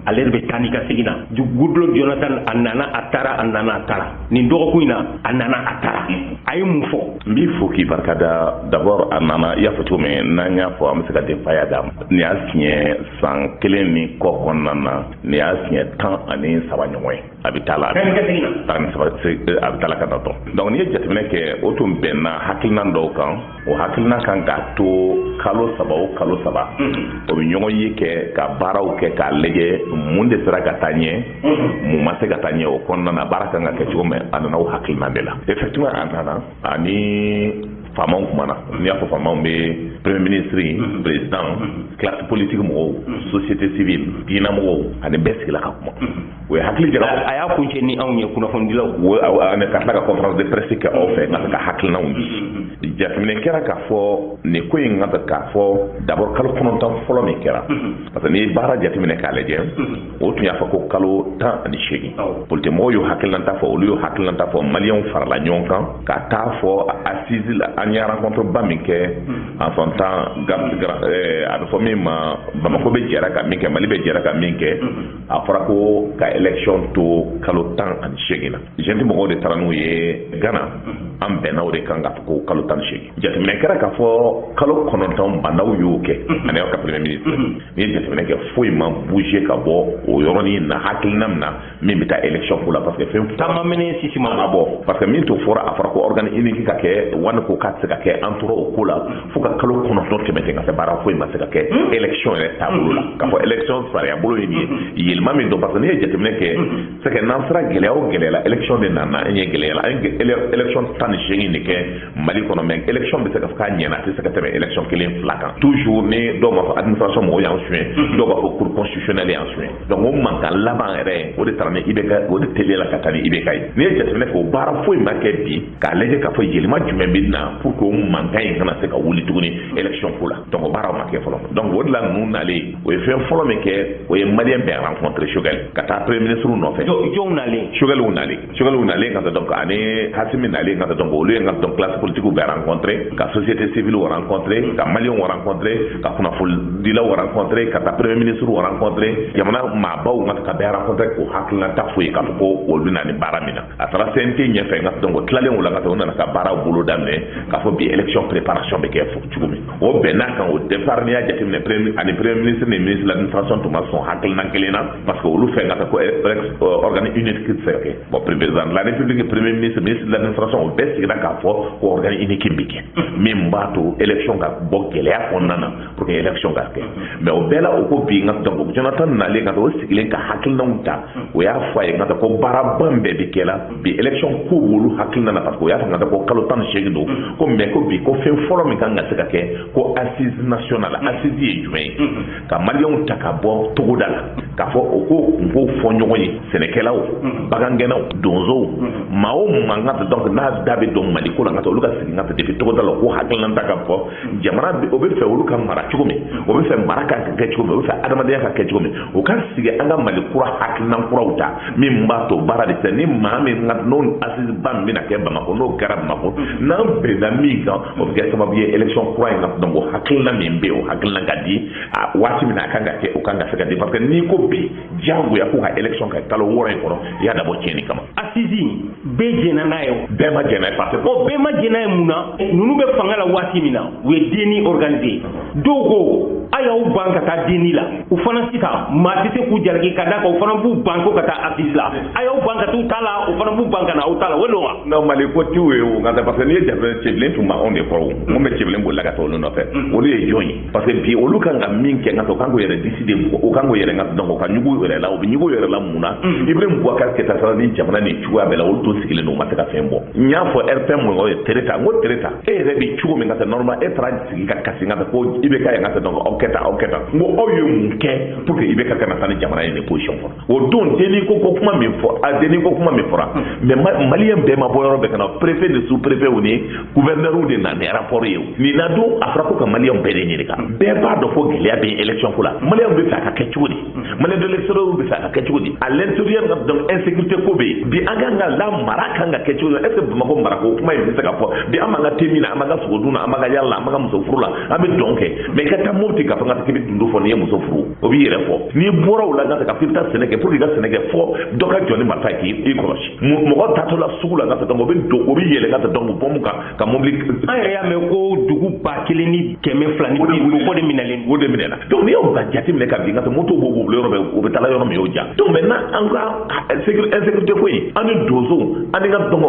ale de bɛ taa ni ka segin na Goodluck Jonathan a nana a taara nin dɔgɔkun in na a nana a taara a ye mun fɔ n b'i fo k'i barikada d'abord a nana i y'a fɔ cogo min n'an y'a fɔ an bɛ se ka denfaya d'a ma nin y'a siɲɛ san 1 ni kɔ kɔnɔna na nin y'a siɲɛ 13 ɲɔgɔn ye a bɛ taa la a bɛ taa la ka na dɔn donc n'i ye jateminɛ kɛ o tun bɛnna hakilina dɔw kan o hakilina kan k'a to kalo 3 o kalo 3 o bɛ ɲɔgɔn ye kɛ ka baaraw kɛ k'a lajɛ mun de sera ka taa ɲɛ mun ma se ka taa ɲɛ o kɔnɔna na baara kan ka kɛ cogo min a nana o hakilina de la effectivement a nana ani faamaw kumana n'i y'a fɔ faamaw bɛ premier ministre président classe politique mɔgɔw société civile diinɛmɔgɔw ani bɛɛ sigila ka kuma o ye hakili jira a y'a kuncɛ ni anw ye kunnafonidilaw ka tila ka conférence de presse kɛ aw fɛ ka hakilinaw di jateminɛ kɛra k'a fɔ nin ko in ka k'a fɔ d'abord kalo 9 fɔlɔ min kɛra parce que n'i ye baara jateminɛ k'a lajɛ o tun y'a fɔ ko kalo 18 politique mɔgɔw y'o hakilinata fɔ olu y'o hakilinata fɔ maliyɛnw farala ɲɔgɔn kan ka taa fɔ assise la an y'a rencontre ba min kɛ en son temps a bɛ fɔ min ma Bamako bɛ jɛra ka min kɛ Mali bɛ jɛra ka min kɛ a fɔra ko ka élection to kalo 18 na jɛnti mɔgɔw de taara n'u ye Ghana an bɛnna o de kan k'a fɔ ko kalo 18 jateminɛ kɛra k'a fɔ kalo 9 bandaw y'o kɛ ani aw ka premier ministre n'i ye jateminɛ kɛ foyi ma bouger ka bɔ o yɔrɔnin na hakilina min na min bɛ taa élection ko la parce que fɛn taama minɛ sisi ma bɔ parce que min to fɔra a fɔra ko organe unique ka kɛ wani ko ka baara tɛ se ka kɛ an tora o ko la fo ka kalo 9 tɛmɛ ten ka se baara foyi ma se ka kɛ élection yɛrɛ taabolo la k'a fɔ élection sariya bolo ye nin ye yɛlɛma min don parce que n'i ye jateminɛ kɛ c'est que n'an sera gɛlɛya o gɛlɛya la élection de nana an ye gɛlɛya la an ye élection 18 de kɛ Mali kɔnɔ mais élection bɛ se ka fɔ k'a ɲɛna a tɛ se ka tɛmɛ élection 1-2 kan toujours ni dɔw b'a fɔ administration mɔgɔw y'an suɲɛ dɔw b'a fɔ cour constitutionnelle y'an suɲɛ donc o mankan laban yɛrɛ o de taara ni IBK o de teliyala ka taa ni IBK ye n'i ye jateminɛ kɛ o baara foyi ma kɛ bi k'a lajɛ k'a fɔ yɛlɛma jumɛn bɛ na pour que o mankan in kana se ka wuli tuguni élection ko la donc o baaraw ma kɛ fɔlɔ donc o de la ninnu nalen o ye fɛn fɔlɔ min kɛ o ye maliyɛn bɛɛ rencontré Choguel ka taa premier ministre nɔfɛ jɔnw nalen Choguel nalen ka donc ani Hasimi nalen ka donc olu ye ka donc classe politique bɛɛ rencontré ka société civile rencontré ka maliyɛnw rencontré ka kunnafonidilaw rencontré ka taa premier ministre rencontré jamana maabaw ka bɛɛ rencontré k'o hakilinata fo ye k'a fɔ ko olu bɛ na ni baara min na a taara CNT ɲɛfɛ ka donc tilalen o la ka o nana ka baaraw bolo daminɛ k'a fɔ bi élection préparation bɛ kɛ cogo min o bɛnna kan o départ n'i y'a jateminɛ premier ministre ni ministre de l'administration tun ma sɔn hakilina kelen na parce que olu fɛ ka ko organe unique tɛ se ka kɛ bon président de la république premier ministre de l'administration o bɛɛ sigira k'a fɔ ko organe unique bɛ kɛ min b'a to élection ka bɔ gɛlɛya kɔnɔna na pour que élection ka kɛ mais o bɛɛ la o ko bi nka donc Jonathan nalen ka o sigilen ka hakilinaw ta o y'a fɔ a ye nka ko baaraban bɛɛ bɛ kɛ la bi élection ko wolo hakilina na parce que o y'a fɔ nka ko kalo 18 don ko mais ko bi ko fɛn fɔlɔ min kan ka se ka kɛ ko assise nationale assise ye jumɛn ye ka maliyɛnw ta ka bɔ togoda la k'a fɔ o ko kunko fɔ ɲɔgɔn ye sɛnɛkɛlaw bagangɛnnaw donsow maa o maa n ka donc n'a da bɛ don Mali ko la n ka olu ka sigi n ka depuis togoda la ko hakilina ta ka fɔ jamana o bɛ fɛ olu ka mara cogo min o bɛ fɛ mara ka kɛ cogo min o bɛ fɛ adamadenya ka kɛ cogo min o ka sigi an ka Mali kura hakilina kuraw ta min b'a to baara de tɛ ni maa min n'o assise ba min bɛna kɛ Bamako n'o kɛra Bamako n'an bɛnna min kan o bɛ kɛ sababu ye élection kura in na donc o hakilina min bɛ yen o hakilina ka di a waati min na a kan ka kɛ o kan ka se ka di parce que n'i ko bi diyagoya ko ka élection kɛ kalo 6 in kɔnɔ i y'a dabɔ tiɲɛni kama. assise bɛɛ jɛnna n'a ye o. bɛɛ ma jɛn n'a ye parce que bɛɛ ma jɛn n'a ye mun na ninnu bɛ fanga la waati min na u ye denni organisé dɔw ko a y'aw ban ka taa denni la u fana sisan maa tɛ se k'u jalaki ka d'a kan u fana b'u ban ko ka taa assise la a y'aw ban ka t'u ta la u fana b'u ban ka na aw ta la o don wa. non Mali ko t'u ye o nka parce que n'i ye jateminɛ Cɛbilen tun b'anw de kɔrɔ o mun bɛ Cɛbilen bolila ka taa olu nɔfɛ olu ye jɔn ye parce que bi olu kan ka min kɛ nka o kan k'o yɛrɛ décider o kan k'o yɛrɛ nka donc o ka ɲugu yɛrɛ la o bɛ ɲugu yɛrɛ la mun na Ibrahim Boubacar Keïta sara ni jamana ni cogoya bɛɛ la olu to sigilen don o ma se ka fɛn bɔ n y'a fɔ RPM mɔgɔw ye Tereta n ko Tereta e yɛrɛ bɛ cogo min ka se normal e taara sigi ka kasi nka ko IBK ye nka se donc aw kɛ tan n ko aw ye mun kɛ pour que IBK kana taa ni jamana ye ni position fɔlɔ o don denni ko kuma min fɔ denni ko kuma min fɔra mais maliyɛn bɛɛ ma bɔ yɔrɔ bɛɛ ka na préfet ni sous préfet u ni gouverneur de na ni rapport ye o nin na don a fɔra ko ka maliyɛn bɛɛ de ɲininka bɛɛ b'a dɔn ko gɛlɛya bɛ élection ko la maliyɛn bɛ fɛ a ka kɛ cogo di maliyɛn de l'extérieur bɛ fɛ a ka kɛ cogo di à l'intérieur donc insécurité ko bɛ yen bi an kan ka la mara kan ka kɛ cogo di est ce que Bamako mara ko kuma in bɛ se ka fɔ bi an b'an ka te min na an b'an ka sogodun na an b'an ka yala la an b'an ka muso furu la an bɛ dɔn kɛ mais i ka taa Mopti ka fɔ ka k'i bɛ dundo fɔ n'i ye muso furu o b'i yɛrɛ fɔ n'i bɔra o la ka ka f'i bɛ taa sɛnɛ kɛ pour que i ka sɛnɛ kɛ fɔ dɔ ka jɔ ni marifa ye k'i kɔlɔsi mɔgɔ tatɔ la sugu la ka taa o bɛ don o bɛ yɛlɛ ka taa donc bɔnmu kan ka mobili. an yɛrɛ y'a mɛn ko dugu 1200 ni bi wolo ko de minɛlen o de minɛna donc n'i y'o ka jateminɛ ka bin ka taa moto b'o bolo yɔrɔ bɛɛ o bɛ taa yɔrɔ min y'o ja donc maintenant an ka insécurité ko in an ni donsow an ni ka donc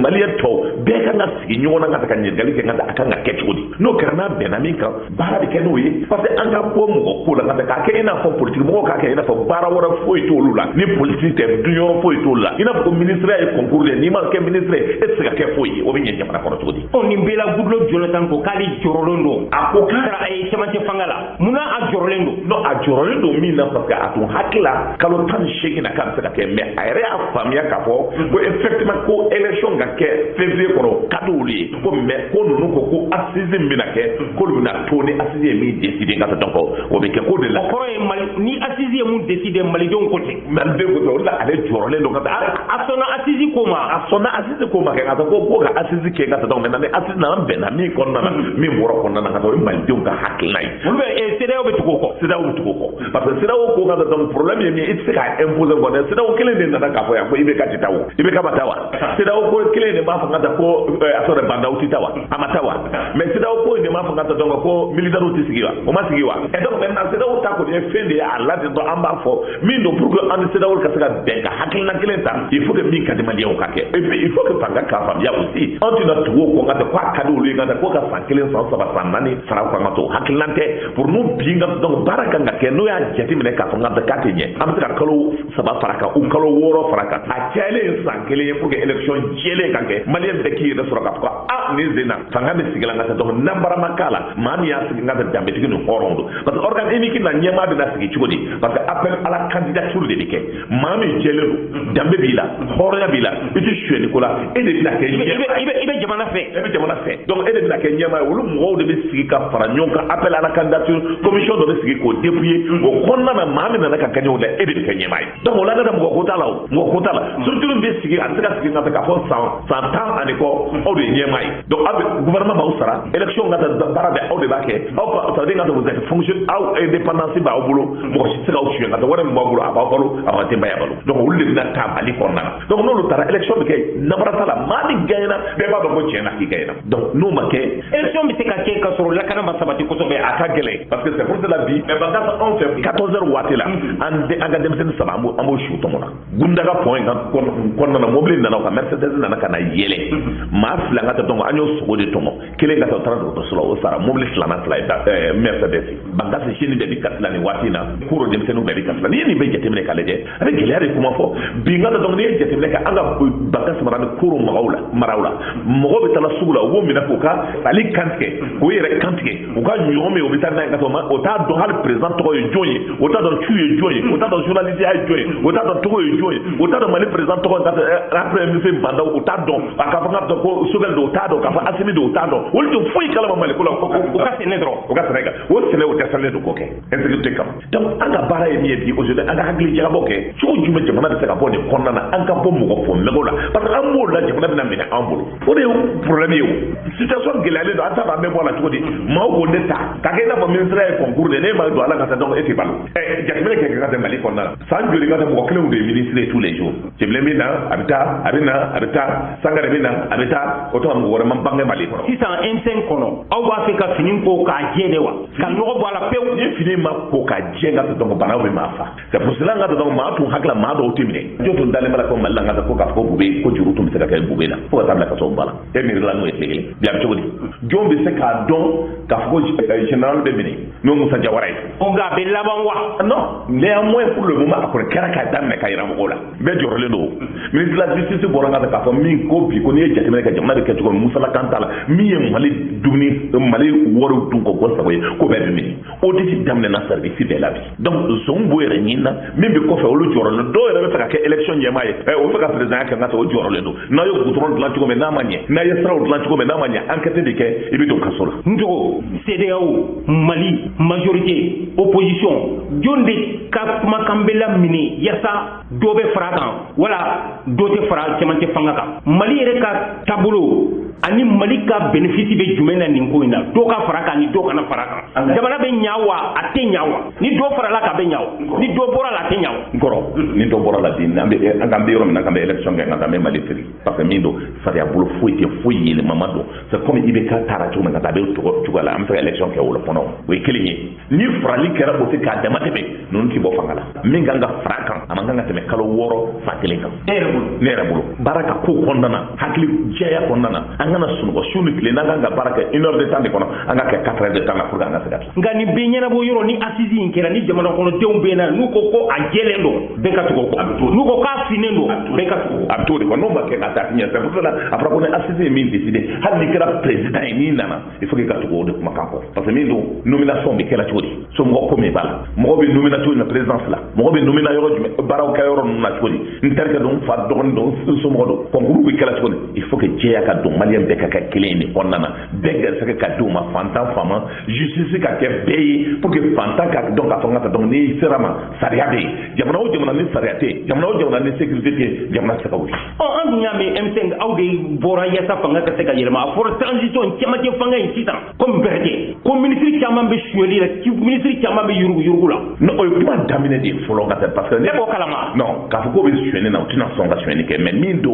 maliyɛn tɔw bɛɛ kan ka sigi ɲɔgɔn na ka ka ɲininkali kɛ a kan ka kɛ cogo di n'o kɛra n'a bɛnna min kan baara bɛ kɛ n'o ye parce que an ka bɔ mɔgɔ ko la ka k'a kɛ i n'a fɔ politique mɔgɔw k'a kɛ i n'a fɔ baara wɛrɛ foyi t'olu la ni politique tɛ dunyɔrɔ foyi t'olu la i n'a fɔ ko ministre ye concours de n'i ma kɛ ministre ye e tɛ se ka kɛ foyi ye o bɛ ɲɛ jamana kɔnɔ cogo di. nin bɛɛ la Goodluck Jonathan ko k'ale jɔrɔlen don a ko k'a ye cɛmancɛ fanga la munna a jɔrɔlen don. non a jɔrɔlen don min na parce que a tun hakili la kalo 18 na k'a bɛ se ka kɛ mais a yɛrɛ y'a faamuya k'a fɔ ko effectivement ko élection ka kɛ février kɔnɔ ka di olu ye ko mais ko ninnu ko assise min bɛna kɛ k'olu bɛna to ni assise ye min décider ka donc o bɛ kɛ ko de la. o kɔrɔ ye ni assise ye mun décider malidenw ko tɛ. malidenw ko tɛ o de la ale jɔrɔlen don ka taa. a sɔnna assise ko ma. a sɔnna assise ko ma kɛ ka taa ko ka assise kɛ ka taa donc maintenant ni assise nana bɛnna min kɔnɔna na min bɔra kɔnɔna na ka taa o ye malidenw ka hakilina ye. olu bɛ CEDEAO bɛ tugu o kɔ. CEDEAO bɛ tugu o kɔ parce que CEDEAO ko ka taa donc problème ye min ye i tɛ se k'a imposer kɔ dɛ CEDEAO kelen de nana k'a fɔ yan ko IBK tɛ taa o IBK ma taa wa. CEDEAO ko kelen de b'a fɔ ka taa ko a sɔrɔ bandaw tɛ taa wa a ma taa wa mais CEDEAO ko in de b'a fɔ ka taa donc ko militaires tɛ sigiwa o ma sigiwa et donc maintenant c'est là ko de fende ya Allah de do amba fo min do pour que en c'est là ka saka benga hakilina kelen ta il faut que min ka de malien ka ke et puis il faut que panga ka fam ya aussi on tu na tuwo ko ngata kwa kadu lu ngata ko ka san kelen san saba san nani fara ko ngato hakilante pour nous binga donc baraka ngake no ya jeti mine ka fam ngata ka tenye am ta kalo saba faraka u kalo woro faraka a kele san kelen pour que élection jele kanke malien de ki de sura ko a ni zena fanga mi sigala ngata donc nambara makala mami ya sigala ngata jambe tigi no horondo parce que organ emi ki na nyema de na sigi chugodi parce que appel à la candidature de dike mami jele jambe bila horoya bila itu chue nikola et de bila ke ibe jamana fait donc et de bila ke nyema wulu mo de bi sigi ka fara nyonka appel à la candidature commission de sigi ko dépouiller ko konna na mami na ka kanyo de et de ke nyema donc on la da mo ko tala surtout bi sigi an sika sigi ngata ka fo 100 ans aniko o de nyema donc avec gouvernement ba usara élection ngata bara de o de ba ke o ça de ngata vous êtes fonction au indépendance ba o bolo mo ci sika o ci ngata wala mo bolo aba bolo aba te mbaya balo donc wul de na ta bali konna donc non tara élection bi kay nabara tala mani gayna be ba ko cena ki gayna donc nous ma ke élection bi sika ke ka soro la kana ba sabati ko to be aka gele parce que c'est pour la vie mais banga on fait 14h wati la ande aga dem sen sama amo shu to mona gundaga point konna na mobile na ka Mercedes na kana yele ma fla ngata donc anyo so de tomo kele ngata trado to solo sara mobile slana fla Mercedes banga se chini de katla ni wati na kuro dem senu be katla ni be jete mene kale de avec gelere kuma fo bi ngata donc ni jete mene ka anga banga se marana kuro marawla mo be tala sugula wo mina ko ka ali kantke ko yere kantke o ka nyome o bitana ngata ma o ta do hal président to yo joyi o ta do tuye joyi o ta do journaliste ay joyi o ta do to yo joyi o ta do mali président to ngata après monsieur banda o ta do aka fa ngata ko sugal do ta do ka fa asimi do ta do wol to fuy kala mali ko o ka senedro o ka senega o sene o tesale do ko ke insécurité kam donc anga bara e mi di aujourd'hui anga hagli ci boke ci o jume jamana de saka boni konnana anga bo mo ko fo megola parce que ambo la jamana bina mina ambo o de problème yo situation gelale do ata ba me bona ci ko di ma ko neta ka ke na ba ministre e concours de ne ma do ala ka donc e ti balo e jamana ke ka de mali konnana san jori ka de mo ko le de ministre tous les jours je blé mina abita sangare mina abita o to am wora man bangi mali ko 605 kono aw ba fe ka finin ko ka jede wa kan no bo ala pew ni fini ma ko ka jenga to donc bana be ma fa c'est pour cela nga donc ma tu hakla ma do timine joto ndale mala ko malla nga ko ka ko bube ko juru tum seka kay bube na ko tabla ka so bala e mi la no e legele biam to di jombe se ka don ka ko général de bini no musa jawaray on ga be laban wa non néanmoins pour le moment après karaka dame ka ira mo la be jorle do ministre de la justice boranga ka fa min ko bi ko ne jati me ka jamna de ka ko musa la kantala mi mali dugni mali woro dun ko gosa ko be mi o di damne na service de la vie donc son boere nyina min be ko fa olu jorle do ere be ka élection nyema e o fa ka président ka ngata o jorle do na yo gutron de la ko me na manye na ye sra de la ko me na manye enquête de ke e bi to kasora ndo CDAO Mali majorité opposition jonde ka kuma kambela mini yasa dobe farakan wala dote fara semante fangaka Mali ere ka tabulo ani Mali ka bénéfice be jumena nin ko ina do ka faraka ni do kana faraka jamana be nyawa ate nyawa ni do fara la ka be nyawa ni do bora la te nyawa goro ni do bora la din ambe ngambe yoro na ngambe election ngambe Mali fri parce que mindo faria bulo fuite le mamado c'est comme ibe ka tara to na tabe to la am élection ke wala pono we kelinyi ni frali kera bo ka damate be non ki bo fangala minga nga fraka amanga nga teme kalo woro fakelenga nere bulo baraka ko kondana hakli jeya kondana angana sunugo sunu kile nanga nga baraka 1 heure de temps de kono anga ke 4 heures de temps pour anga sagat ngani be nyana bo yoro ni assisi inkera ni jamana kono teumbe na nuko ko ajelendo be ka tuko nuko ka finendo be ka abturi ko no ba ke ata nya c'est pour cela après qu'on est assisi min décider hadi kera président ni nana il faut que ka tuko de makampo parce que min do nomination be kela chodi so mo ko me bala mo be nomination na présidence la mo be nomination yoro baraw ka yoro na chodi interka don fa don so mo do concours be kela chodi il faut que jeya ka don malien be ka keleni onana bega saka ka do ma fanta fama justice ka ke bey pour que fanta ka donc ka fanga donc ni serama sariade jamana o jamana ni sariate jamana o jamana ni sécurité jamana saka wi o andu nyame M5 awde bora yasa fanga ka saka yelma for transition kema ke fanga insita comme berge comme ministre kama be shueli la ministre kama be yurugu la no o kuma damine de folo ngata parce que ne ko kalama non ka ko be shueli na utina songa shueli ke men mindo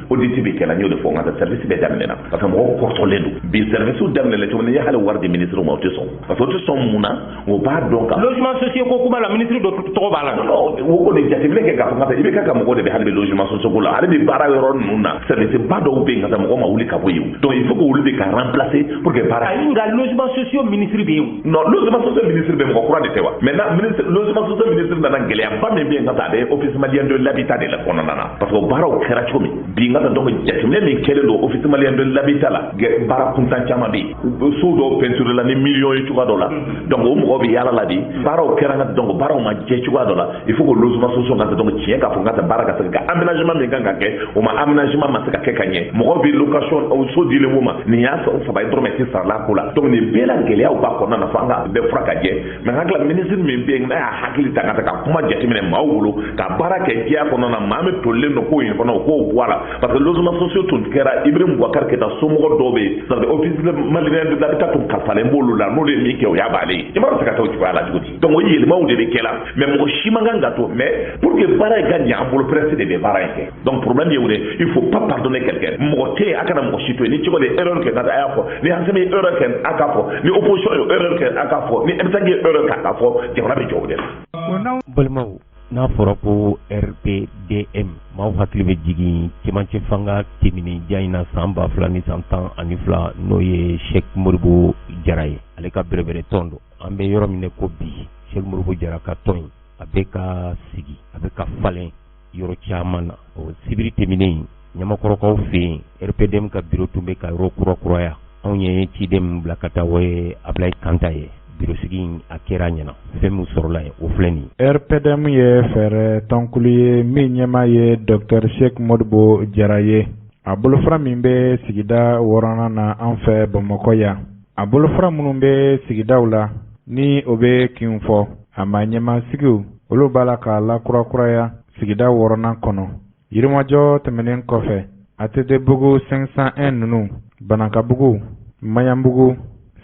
o diti be kala nyo de fo ngata service be damine daminɛna parce que mɔgɔw kɔrɔtɔlen don bi service daminɛna cogo min n'i ye hali wari di ministre ma o tɛ sɔn parce que o tɛ sɔn mun na o b'a dɔn ka logement social ko kuma la ministre dɔ tɔgɔ b'a la o ko de jateminɛ kɛ k'a fɔ i bɛ ka mɔgɔ de bɛ hali bɛ logement social ko la hali bɛ baara yɔrɔ ninnu na service ba dɔw bɛ yen ka mɔgɔ ma wuli ka bɔ yen donc il faut que olu de ka remplacer pour que baara ayi nka logement social ministre bɛ yen non logement social ministre bɛ mɔgɔ kura de tɛ wa maintenant ministre logement social ministre nana gɛlɛyaba min bɛ yen ka taa a bɛ office malien de l'habitat de la kɔnɔna na parce que o baaraw kɛra cogo min bi n ka donc jateminɛ min kɛlen don office malien de l'habitat la baara kuntan caman bɛ yen so dɔw peinture la ni millions ye cogoya dɔ la donc o mɔgɔ bɛ yaala la de baaraw kɛra nka donc baaraw ma jɛ cogoya dɔ la il faut que logement social ka donc tiɲɛ k'a fɔ n ka taa baara ka se ka aménagement min kan ka kɛ o ma aménagement ma se ka kɛ ka ɲɛ mɔgɔ bɛ location so dilen o ma nin y'a sɔrɔ 3 dɔrɔmɛ tɛ sarala ko la donc nin bɛɛ la gɛlɛyaw b'a kɔnɔna na fo an ka bɛɛ fura ka jɛ mais hakili la ministre min bɛ yen n'a y'a hakili ta ka ta ka kuma jateminɛ maaw bolo ka baara kɛ diya kɔnɔna na maa min tolilen don ko in kɔnɔ o k'o bɔ a la parce que logement social tun kɛra Ibrahim Boubacar Keita somɔgɔ dɔw bɛ yen c'est à dire office malien de l'habitat tun kalifalen b'olu la n'olu ye min kɛ o y'a baalen ye i b'a dɔn se ka taa o cogoya la cogo di donc o yɛlɛmaw de bɛ kɛ la mais mɔgɔ si man kan ka to mais pour que baara in ka ɲɛ an bolo presse de bɛ baara in kɛ donc problème ye o de il faut pas pardonner quelqu'un mɔgɔ tɛ yen a kana mɔgɔ si to yen ni cogo de erreur kɛ ka a y'a fɔ ni ANSEM ye erreur kɛ a k'a fɔ ni opposition ye erreur kɛ a k'a fɔ ni M5 ye erreur kɛ a k'a fɔ jamana bɛ jɔ o de la. balimaw n'a fɔra ko RPDM maaw hakili bɛ jigin cɛmancɛ fanga tɛmɛnen ja in na san 2012 n'o ye Sheikh Modibo Jara ye ale ka bɛrɛbɛrɛ tɔn don an bɛ yɔrɔ min ko bi Sheikh Modibo Jara ka tɔn a bɛ ka sigi a bɛ ka falen yɔrɔ caman na o sibiri tɛmɛnen ɲamakɔrɔkaw fɛ yen RPDM ka bureau tun bɛ ka yɔrɔ kurakuraya anw ye ciden min bila ka taa o ye Ablaye Kanta ye bureau sigi a kɛra ɲɛna fɛn min sɔrɔla ye o filɛ nin RPDM ye fɛɛrɛ tɔnkulu ye min ɲɛmaa ye Dr Sheikh Modibo Jara ye a bolofara min bɛ sigida 6nan na an fɛ Bamakɔ yan a bolofara minnu bɛ sigidaw la ni o bɛ kin fɔ a ma ɲɛmaasigiw olu b'a la k'a lakurakuraya sigida 6nan kɔnɔ yirimajɔ tɛmɛnen kɔfɛ ATT-bugu 501 ninnu Banakabugu Mayanbugu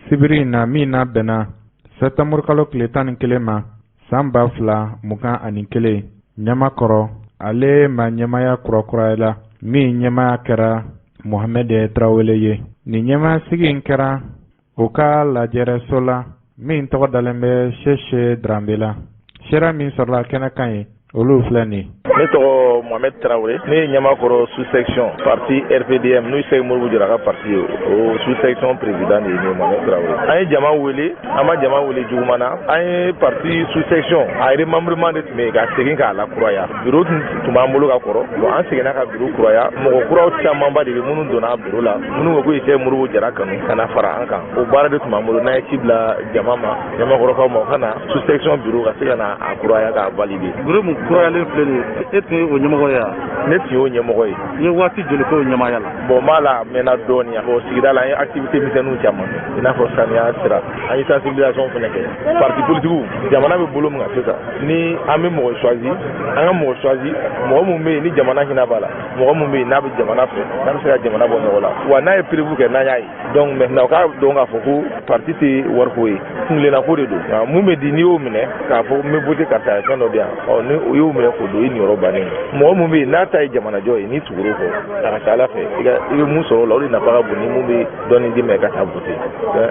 sibiri na min na bɛnna Septembre kalo tile 11 ma san 2021 ɲamakɔrɔ ale ma ɲɛmaya kurakurayala min ɲɛmaya kɛra Mohamed Tarawele ye nin ɲɛmayasigi in kɛra o ka lajɛrɛso la min tɔgɔ dalen bɛ Cheche Drambe la sera min sɔrɔla kɛnɛ kan ye olu filɛ nin ne tɔgɔ Mohamed Tarawele ne ye ɲamakɔrɔ sous-section parti RPDM n'o Sheikh Modibo Jara ka parti ye o sous-section président de ye ne Mohamed Tarawele an ye jama wele an ma jama wele juguman na an ye parti sous-section a remembrement de tun bɛ yen ka segin k'a lakuraya bureau tun b'an bolo ka kɔrɔ bon an seginna ka bureau kuraya mɔgɔ kuraw camanba de bɛ minnu donna bureau la minnu ko k'u ye Sheikh Modibo Jara kanu ka na fara an kan o baara de tun b'an bolo n'an ye ci bila jama ma ɲamakɔrɔkaw ma u ka na sous-section bureau ka se ka na a kuraya k'a valider bureau mun kurayalen filɛ nin ye e tun ye o ɲɛmɔgɔ ye wa ne tun y'o ɲɛmɔgɔ ye i ye waati joli k'o ɲɛmaaya la bon m'a la mɛnna dɔɔnin bon sigida la an ye activité misɛnninw caman kɛ i n'a fɔ saniya sira an ye sensibilisation fana kɛ parti politiques jamana bɛ bolo min kan sisan ni an bɛ mɔgɔ choisi an ka mɔgɔ choisi mɔgɔ min bɛ yen ni jamana hinɛ b'a la mɔgɔ min bɛ yen n'a bɛ jamana fɛ n'a bɛ se ka jamana bɔ nɔgɔ la wa n'a ye prévu kɛ n'an y'a ye donc maintenant u k'a dɔn k'a fɔ ko parti tɛ wariko ye kuntilennako de don mun bɛ di n'i y'o minɛ k'a fɔ n bɛ voter karisa ye fɛn dɔ di yan ni o y'o minɛ k'o don i niyɔrɔ bannen mɔgɔ min bɛ yen n'a ta ye jamanajɔ ye n'i tugur'o kɔ a ka ca Ala fɛ i bɛ mun sɔrɔ o la o de nafa ka bon ni mun bɛ dɔɔnin d'i ma i ka taa voter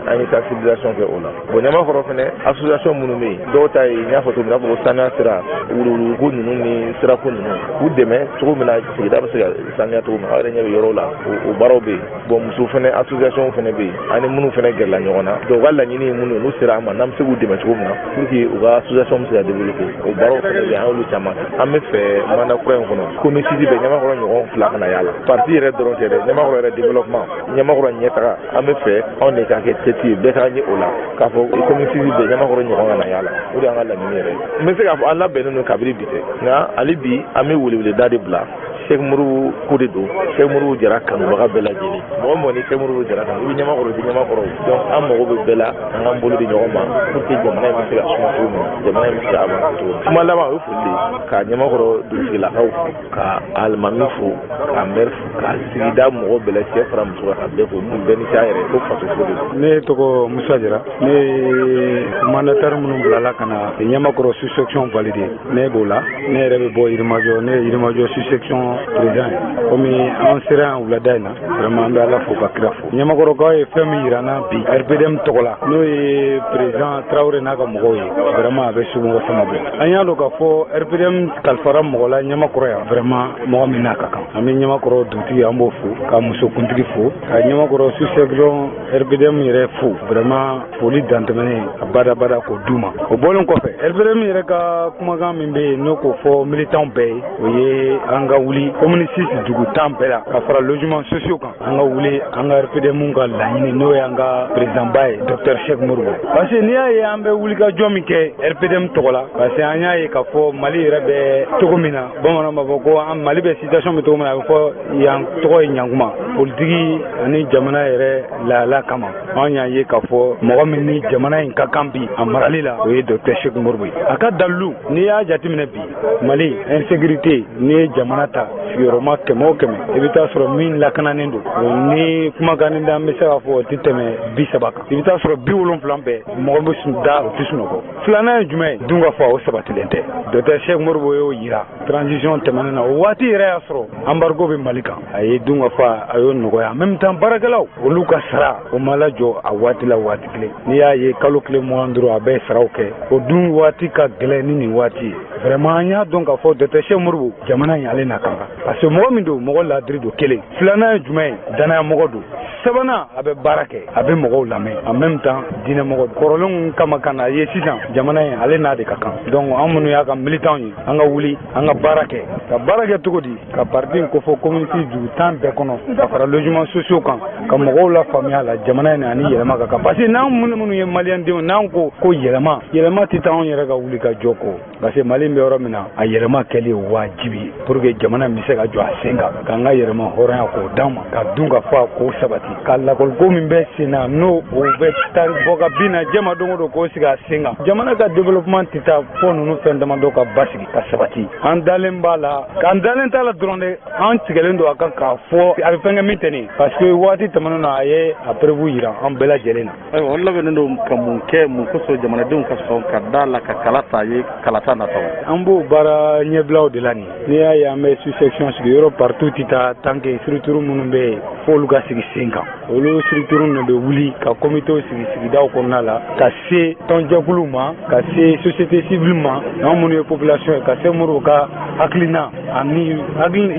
an ye sensibilisation kɛ o la bon ɲamakɔrɔ fana association minnu bɛ yen dɔw ta ye n y'a fɔ cogo min na fɔ saniya sira wuluwuluko ninnu ni sirako ninnu k'u dɛmɛ cogo min na sigida bɛ se ka saniya cogo min aw yɛrɛ ɲɛ bɛ yɔrɔw la o baaraw bɛ yen bon muso fana association fana bɛ yen ani minnu fana gɛrɛla ɲɔgɔn na donc u ka laɲini ye minnu ye n'u sera an ma n'an bɛ se k'u dɛmɛ cogo min na pour que u ka association bɛ se ka développer o baaraw fana bɛ yen an y'olu caman kɛ an bɛ fɛ mana kura in kɔnɔ commune bɛ ɲamakɔrɔ ɲɔgɔn 2 kana y'a la parti yɛrɛ dɔrɔn tɛ dɛ ɲamakɔrɔ yɛrɛ développement ɲamakɔrɔ ɲɛtaga an bɛ fɛ anw de ka kɛ tête ye bɛɛ ka ɲɛ o la k'a fɔ commune bɛ ɲamakɔrɔ ɲɔgɔn kana y'a la o de y'an ka laɲini yɛrɛ n bɛ se k'a fɔ an labɛnnen don kabini bi tɛ nka hali bi an bɛ weleweleda de bila Sheikh Modibo ko de don Sheikh Modibo Jara kanubaga bɛɛ lajɛlen mɔgɔ mɔgɔ ni Sheikh Modibo Jara kan i bɛ ɲamakɔrɔ di ɲamakɔrɔ donc an mago bɛ bɛɛ la an k'an bolo di ɲɔgɔn ma pour que jamana in bɛ se ka suma cogo min jamana in bɛ se ka avancer cogo min kuma laban o ye foli de ye ka ɲamakɔrɔ dugutigilakaw fo ka alimami fo ka maire fo ka sigida mɔgɔ bɛɛ la cɛ fara muso kan ka bɛɛ fo mun bɛɛ ni cɛ yɛrɛ ko faso fo de don. Ne tɔgɔ Musa Jara ne ye mandataire minnu bilala ka na ɲamakɔrɔ sous-section valider ne b'o la ne yɛrɛ bɛ bɔ Yirimajɔ ne ye Yirimajɔ sous-section président comme an sera wulada in na vraiment an bɛ ala fo ka kira fo ɲɛmakɔrɔkaw ye fɛn min yira na bi RPDM tɔgɔ la n'o ye président Traoré n'a ka mɔgɔw ye vraiment a bɛ somɔgɔ sama bɔ an y'a dɔn k'a fɔ RPDM kalifara mɔgɔ la ɲɛmakɔrɔ yan vraiment mɔgɔ min n'a ka kan an bɛ ɲɛmakɔrɔ dugutigi an b'o fo ka musokuntigi fo ka ɲɛmakɔrɔ sous-section RPDM yɛrɛ fo vraiment foli dantɛmɛnen a badabada k'o d'u ma o bɔlen kɔfɛ RPDM yɛrɛ ka kumakan min bɛ yen n'o k'o fɔ militant bɛɛ ye o ye an ka wuli commune 6 dugu 10 bɛɛ la ka fara logements sociaux kan an ka wuli an ka RPDM ka laɲini n'o ye an ka président ba ye Dr Cheikh Modibo parce que n'i y'a ye an bɛ wulikajɔ min kɛ RPDM tɔgɔ la parce que an y'a ye k'a fɔ Mali yɛrɛ bɛ cogo min na bamananw b'a fɔ ko Mali bɛ situation bɛ cogo min na a bɛ fɔ yan tɔgɔ ye ɲankuma politiki ani jamana yɛrɛ lahala kama an y'a ye k'a fɔ mɔgɔ min ni jamana in ka kan bi a marali la o ye Dr Cheikh Modibo ye a ka dalilu n'i y'a jateminɛ bi Mali insécurité n'i ye jamana ta sigiyɔrɔma 100 o 100 i bɛ taa sɔrɔ min lakananen don ni kumakan da an bɛ se k'a fɔ o tɛ tɛmɛ 30 kan i bɛ taa sɔrɔ 70 bɛɛ mɔgɔ bɛ da o tɛ sunɔgɔ filanan ye jumɛn ye dun ka fa o sabatilen tɛ Dr Cheikh Modibo y'o yira transition tɛmɛnen na o waati yɛrɛ y'a sɔrɔ embargo bɛ Mali kan a ye dun ka fa a y'o nɔgɔya en même temps baarakɛlaw olu ka sara o ma lajɔ a waati la waati kelen n'i y'a ye kalo kelen mugan dɔrɔn a bɛ saraw kɛ o dun waati ka gɛlɛn ni nin waati ye vraiment an y'a dɔn k'a fɔ Dr Cheikh Modibo jamana in ale n'a kan parce que mɔgɔ min don mɔgɔ ladiri don kelen filanan ye jumɛn ye danaya mɔgɔ don sabanan a bɛ baara kɛ a bɛ mɔgɔw lamɛn en même temps diinɛ mɔgɔ kɔrɔlenw kama ka na ye sisan jamana in ale n'a de ka kan donc an minnu y'a ka militant ye an ka wuli an ka baara kɛ cogo di ka parti in kofɔ communauté dugu 10 bɛɛ kɔnɔ ka fara logements sociaux kan ka mɔgɔw la faamuya la jamana in ani yɛlɛma ka kan parce que n'an minnu ye maliyɛn denw n'an ko yɛlɛma tɛ taa anw yɛrɛ ka wuli ka jɔ kɔ parce que Mali bɛ yɔrɔ min na a yɛlɛma kɛli ye wajibi ye pour que jamana bɛ se ka jɔ a sen kan k'an ka yɛlɛma hɔrɔnya k'o d'an ma ka dun ka fa k'o sabati ka lakɔliko min bɛ sen na n'o o bɛ taa bɔ ka bin na jɛma don o don k'o sigi a sen kan jamana ka développement tɛ taa fɔ ninnu fɛn damadɔ ka basigi ka sabati an dalen b'a la k'an dalen t'a la dɔrɔn dɛ an tigɛlen don a kan k'a fɔ a bɛ fɛn kɛ min tɛ nin parce que waati tɛmɛnen na a ye a prévu yira an bɛɛ lajɛlen na. ayiwa o labɛnnen don ka mun kɛ mun kosɔn jamanadenw ka sɔn ka da la ka kala ta ye kalata nataw. an b'o baara ɲɛbilaw de la nin n'i y'a ye an bɛ sous-section sigi yɔrɔ partout tɛ taa tant que structure minnu bɛ yen f'olu ka sigi sen kan olu structure ninnu bɛ wuli ka comité sigi sigidaw kɔnɔna la ka se tɔnjɛkuluw ma ka se société civile ma an minnu ye population ye ka se muru ka hakilina ani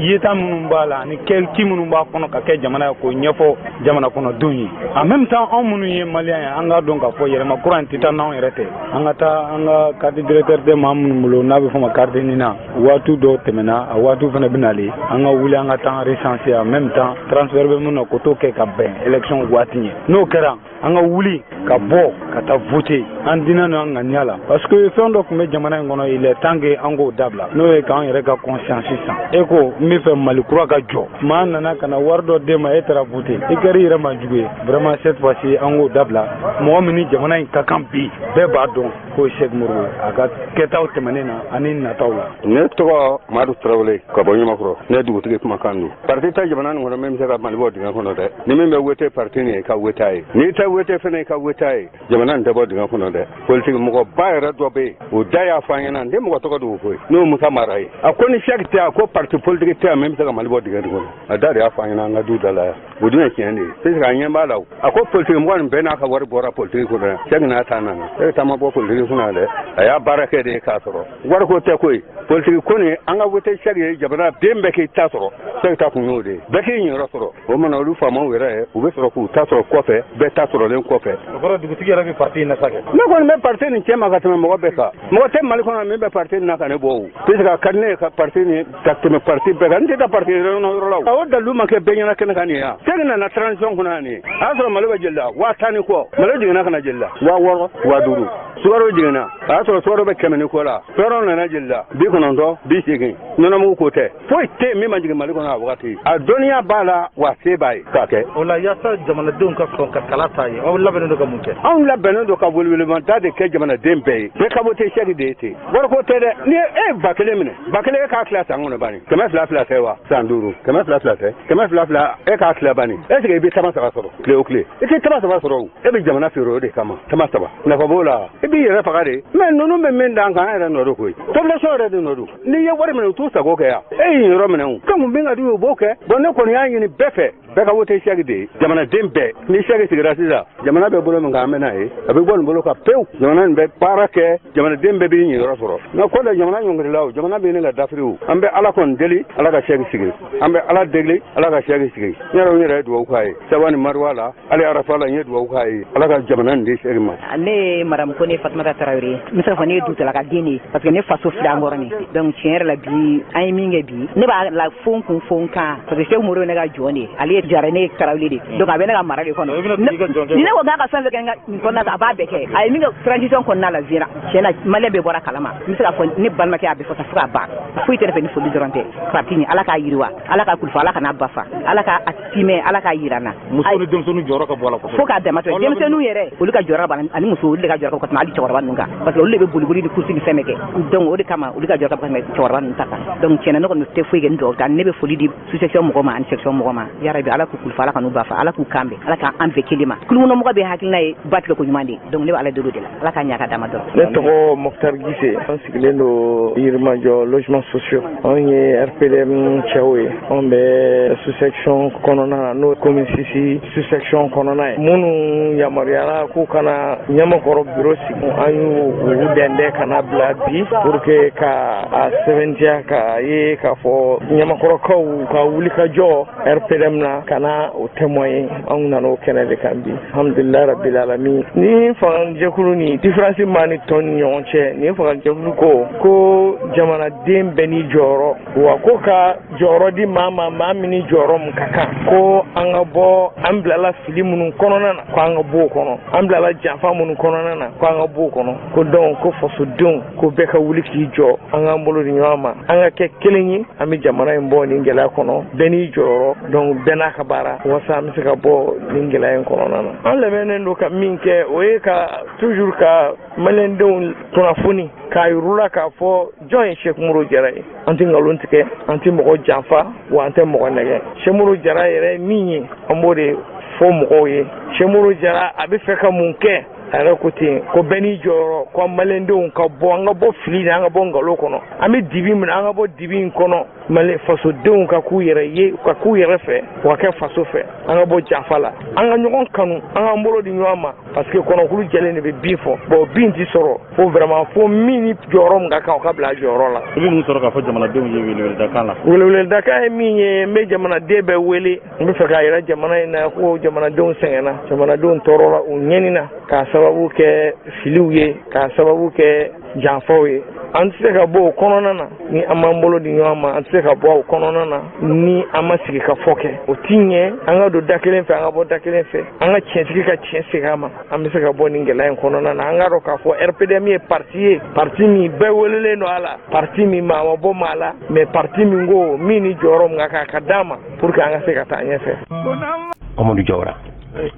yeta minnu b'a la ani ki minnu b'a kɔnɔ ka kɛ jamana ye k'o ɲɛfɔ jamana kɔnɔdenw ye en même temps an minnu ye maliyɛn ye an k'a dɔn k'a fɔ yɛlɛma kura in tɛ taa n'anw yɛrɛ tɛ an ka taa an ka carte directeur tɛ maa minnu bolo n'a bɛ fɔ ma carte nina waati dɔw tɛmɛna a waati fana bɛ nalen an ka wuli an ka taa recenser en même temps transfert bɛ mun na ko t'o kɛ ka bɛn élection waati ɲɛ n'o kɛra an ka wuli ka bɔ ka taa voter an diinɛ n'an ŋaniya la parce que fɛn dɔ tun bɛ jamana in kɔnɔ il est temps que an k'o dabila n'o ye k'an yɛrɛ ka conscience san e ko n bɛ fɛ Mali kura ka jɔ maa nana ka na wari dɔ d'e ma e taara voter i kɛra i yɛrɛ ma jugu ye vraiment cette fois-ci an k'o dabila mɔgɔ min ni jamana in ka kan bi bɛɛ b'a dɔn ko Cheikh Modibo a ka kɛtaw tɛmɛnen na ani nataw la. ne tɔgɔ Madu Tarawele ka bɔ Ɲamakɔrɔ ne dugutigi kumakan don parti ta jamana nin kɔnɔ min bɛ se ka Mali bɔ dingɛ kɔnɔ dɛ ni min bɛ wete parti nin ye ka weta ye n'i tɛ wete fana i ka weta ye jamana nin tɛ bɔ dingɛ kɔnɔ dɛ politique mɔgɔ ba yɛrɛ dɔ bɛ yen o da y'a fɔ an ɲɛna n tɛ mɔgɔ tɔgɔ dogo foyi n'o Musa Mara ye a ko ni Cheikh tɛ a ko parti politique tɛ a min bɛ se ka Mali bɔ dingɛ nin kɔnɔ a da de y'a fɔ an ɲɛna an ka du da la yan o dun ye tiɲɛ de ye sisan a ɲɛ b'a la a ko politique mɔgɔ nin bɛɛ n'a ka wari bɔra politique kɔnɔ yan Cheikh n'a ta nana Cheikh ta ma bɔ politique kɔnɔ dɛ a y'a baara kɛ de k'a sɔrɔ wari ko tɛ koyi politique ko nin an ka wete Cheikh ye jamana den bɛɛ k'i ta sɔrɔ Cheikh ta kun y'o de ye bɛɛ k'i ɲɛyɔrɔ sɔrɔ o mana olu faamaw yɛrɛ ye u bɛ sɔrɔ k'u ta sɔrɔ kɔfɛ bɛɛ ta sɔrɔlen kɔfɛ. o kɔrɔ dugutigi yɛrɛ bɛ parti in na sa kɛ. ne kɔni bɛ parti nin cɛ ma ka tɛmɛ mɔgɔ bɛɛ kan mɔgɔ tɛ Mali kɔnɔ min bɛ parti nin na ka ne bɔ o puisque a ka di ne ye ka parti nin ka tɛmɛ parti bɛɛ kan n tɛ taa parti yɔrɔ la o dalilu ma kɛ bɛɛ ɲɛna kɛnɛ kan nin ye yan Cheikh nana transition kɔnɔ yan nin ye a y'a sɔrɔ Mali bɛ jeli la 10,000 ni kɔ Mali jiginna ka na jeli la 6,000 6,500 Sukaro jiginna a y'a sɔrɔ Sukaro bɛ 100 ni kɔ la Sukaro nana jeli la 90 80 nɔnɔmugu ko tɛ foyi tɛ min ma jigin Mali kɔnɔ a wagati a dɔnniya b'a la wa se b'a ye k'a kɛ. o la yaasa jamanadenw ka sɔn ka kala ta ye aw labɛnnen don ka mun kɛ. anw labɛnnen don ka welewelema da de kɛ jamanaden bɛɛ ye bɛɛ ka bɔ tɛ Cheikh de ye ten wariko tɛ dɛ ni e 1000 minɛ 1000 e k'a tila san kɔnɔ bani 200 tɛ wa san 5 200 tɛ 200 e k'a tila bani est ce que i bɛ tama 3 sɔrɔ tile o tile i tɛ tama 3 sɔrɔ o e bɛ jamana feere o de kama tama 3 nafa b'o la i bɛ b'i yɛrɛ faga de mais ninnu bɛ min d'an kan an yɛrɛ nɔ don koyi population yɛrɛ de nɔ don n'i ye wari minɛ u t'u sago kɛ yan e y'i yɔrɔ minɛ o comme min ka d'u ye u b'o kɛ bon ne kɔni y'a ɲini bɛɛ fɛ bɛɛ ka voter Cheikh de ye jamanaden bɛɛ ni Cheikh sigira sisan jamana bɛ bolo min kan an bɛ n'a ye a bɛ bɔ nin bolo kan pewu jamana nin bɛ baara kɛ jamanaden bɛɛ b'i ɲinyɔrɔ sɔrɔ nka ko da jamana ɲɔngirilaw jamana bɛ ne la dafiriw an bɛ ala kɔni deli ala ka Cheikh sigi an bɛ ala deli ala ka Cheikh sigi n yɛrɛ ye duwawu k'a ye saba ni mariwa la ali arafa la n ye duwawu k'a ye ala ka jamana nin di Cheikh ma ne madame Kone Fatumata Traoré n bɛ se ka fɔ ne ye dutala ka den de ye parce que ne faso filɛ an kɔrɔ nin donc tiɲɛ yɛrɛ la bi an ye min kɛ bi ne b'a la fon kun fon kan parce que Cheikh Umaru ye ne ka jɔn de ye ale ye jara ne ye Traoré de donc a bɛ ne ka mara de kɔnɔ ni ne ko k'a ka fɛn fɛn kɛ nin kɔnɔna na a b'a bɛɛ kɛ a ye min kɛ transition kɔnɔna la Zera tiɲɛ na Malien bɛɛ bɔra kalama n bɛ se ka fɔ ne balimakɛ a bɛ fɔ fo k'a ban foyi tɛ ne fɛ ni foli dɔrɔn tɛ parti ɲɛ ala k'a yiriwa ala k'a kulufa ala kana bafa ala k'a timɛ ala k'a yira n na muso ni denmisɛnninw jɔyɔrɔ ka bɔ a la kosɛbɛ fo k'a damatɛ denmisɛnninw yɛrɛ olu ka jɔyɔrɔ b'a la ani muso olu de ka jɔyɔrɔ ka tɛmɛ hali cɛkɔrɔba ninnu kan parce que olu de bɛ boli ni kursi ni fɛn bɛɛ kɛ donc o de kama olu ka jɔyɔrɔ ka tɛmɛ cɛkɔrɔba ninnu ta kan donc tiɲɛna ne kɔni tɛ foyi kɛ ni dɔgɔ kan ne bɛ foli di sous-section mɔgɔ ma ani section mɔgɔ ma yarabi ala k'u kulufa ala ka n'u bafa ala k'u kan bɛn ala k'an bɛɛ kelen ma kulukɔnɔmɔgɔ bɛ hakilina ye ba tigɛ ko ɲuman de donc ne bɛ ala deli o de la ala k'a ɲɛ ka dama dɔrɔn ne tɔgɔ Mokhtar Gise an sigilen don Yirimajɔ logement sociaux anw ye RPDM cɛw ye anw bɛ sous-section kɔnɔna na n'o commune 6 sous-section kɔnɔna ye minnu yamaruyara k'u kana ɲɛmakɔrɔ bureau sigi an y'u dɛndɛ kana bila bi pour que ka a sɛbɛntiya k'a ye k'a fɔ ɲɛmakɔrɔkaw ka wuli ka jɔ RPDM na kana o témoigner anw nana o kɛnɛ de kan bi alhamdulilahi rabbil alamin ni fangajɛkulu ni différence ma ni tɔn ni ɲɔgɔn cɛ ni fangajɛkulu ko jamanaden bɛɛ ni jɔyɔrɔ wa ko ka jɔyɔrɔ di maa min ni jɔyɔrɔ mun ka kan ko an ka bɔ an bilala fili minnu kɔnɔna na ko an ka bɔ o kɔnɔ an bilala janfa minnu kɔnɔna na ko an ka bɔ o kɔnɔ ko donc ko fasodenw ko bɛɛ ka wuli k'i jɔ an k'an bolo di ɲɔgɔn ma an ka kɛ kelen ye an bɛ jamana in bɔ nin gɛlɛya kɔnɔ bɛɛ n'i jɔyɔrɔ donc bɛɛ n'a ka baara walasa an bɛ se ka bɔ nin gɛlɛya in kɔnɔna na an labɛnnen don ka min kɛ o ye ka toujours ka maliyɛndenw kunnafoni k'a yir'u k'a fɔ jɔn ye Cheikh Umaru Jara ye an tɛ nkalon tigɛ an tɛ mɔgɔ janfa wa an tɛ mɔgɔ nɛgɛ Cheikh Umaru Jara yɛrɛ min ye an b'o de fɔ mɔgɔw ye Cheikh Umaru Jara a bɛ fɛ ka mun kɛ a yɛrɛ ko ten ko bɛɛ n'i jɔyɔrɔ ko maliyɛndenw ka bɔ an ka bɔ fili la an ka bɔ nkalon kɔnɔ an bɛ dibi min an ka bɔ dibi in kɔnɔ fasodenw ka k'u yɛrɛ ye ka k'u yɛrɛ fɛ wa kɛ faso fɛ an ka bɔ janfa la an ka ɲɔgɔn kanu an k'an bolo di ɲɔgɔn ma parce que kɔnɔkulu jɛlen de bɛ bin fɔ bon bin tɛ sɔrɔ fo vraiment fo min ni jɔyɔrɔ min ka kan o ka bila a jɔyɔrɔ la. i bɛ mun sɔrɔ k'a fɔ jamanadenw ye weleweledakan la. weleweledakan ye min ye n bɛ jamanaden bɛɛ wele n bɛ fɛ k'a jira jamana in na ko jamanadenw sɛgɛnna jamanadenw tɔɔrɔla u ɲɛnina k'a sababu kɛ filiw ye k'a sababu kɛ janfaw ye an tɛ se ka bɔ o kɔnɔna na ni an m'an bolo di ɲɔgɔn ma an tɛ se ka bɔ o kɔnɔna na ni an ma sigi ka fɔ kɛ o t'i ɲɛ an ka don da kelen fɛ an ka bɔ da kelen fɛ an ka tiɲɛtigi ka tiɲɛ segin a ma an bɛ se ka bɔ nin gɛlɛya in kɔnɔna na an ka dɔn k'a fɔ RPDM ye parti min bɛɛ welelen don a la parti min maa ma bɔ maa la mais parti min ko min ni jɔyɔrɔ min ka kan a ka d'a ma pour que an ka se ka taa ɲɛfɛ. Amadou Diawara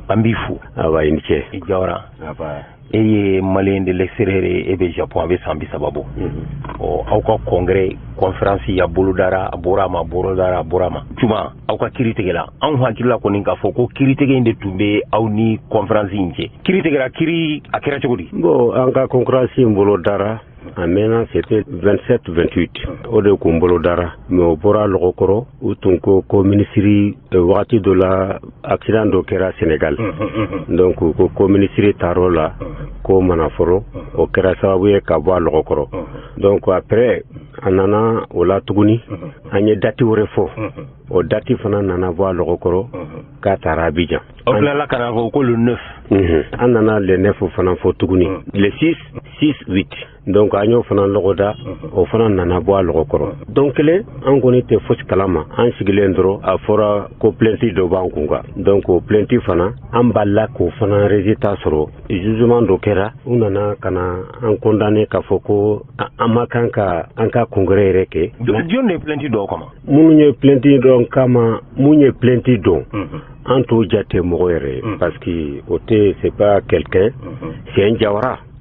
an b'i fo. Awa i ni ce. Diawara e ye malien de l'extérieur e bɛ Japon a bɛ san 30 bɔ aw ka congrès conférence ya bolodara a bɔra a ma bolodara a bɔra a ma juma aw ka kiiritigɛ la anw hakilila kɔni k'a fɔ ko kiiritigɛ in de tun bɛ aw ni conférence in cɛ kiiritigɛra kiiri a kɛra cogo di. Bon an ka conférence in bolodara a mɛnna c'était 27-28 o de kun bolodara mais o bɔra lɔgɔkɔrɔ u tun ko ministre wagati dɔ la accident dɔ kɛra Sénégal donc ko ministre taar'o la ko manaforo o kɛra sababu ye ka bɔ a lɔgɔkɔrɔ donc après a nana o la tuguni an ye date wɛrɛ fɔ o date fana nana bɔ a lɔgɔkɔrɔ k'a taara Abidjan. aw tilala ka na fɔ ko le 9. an nana le 9 fana fɔ tuguni le 6-8 donc an y'o fana lɔgɔda o fana nana bɔ a lɔgɔkɔrɔ donc kelen an kɔni tɛ fosi kalama an sigilen dɔrɔn a fɔra ko plainte dɔ b'an kun kan donc o plainte fana an balila k'o fana résultat sɔrɔ jugement dɔ kɛra u nana ka na an condamné k'a fɔ ko an ma kan ka an ka congrès yɛrɛ kɛ. jɔn de ye plainte dɔw kama. minnu ye plainte dɔn kama mun ye plainte dɔn an t'o jate mɔgɔ yɛrɛ parce que o tɛ c'est pas quelqu'un c'est un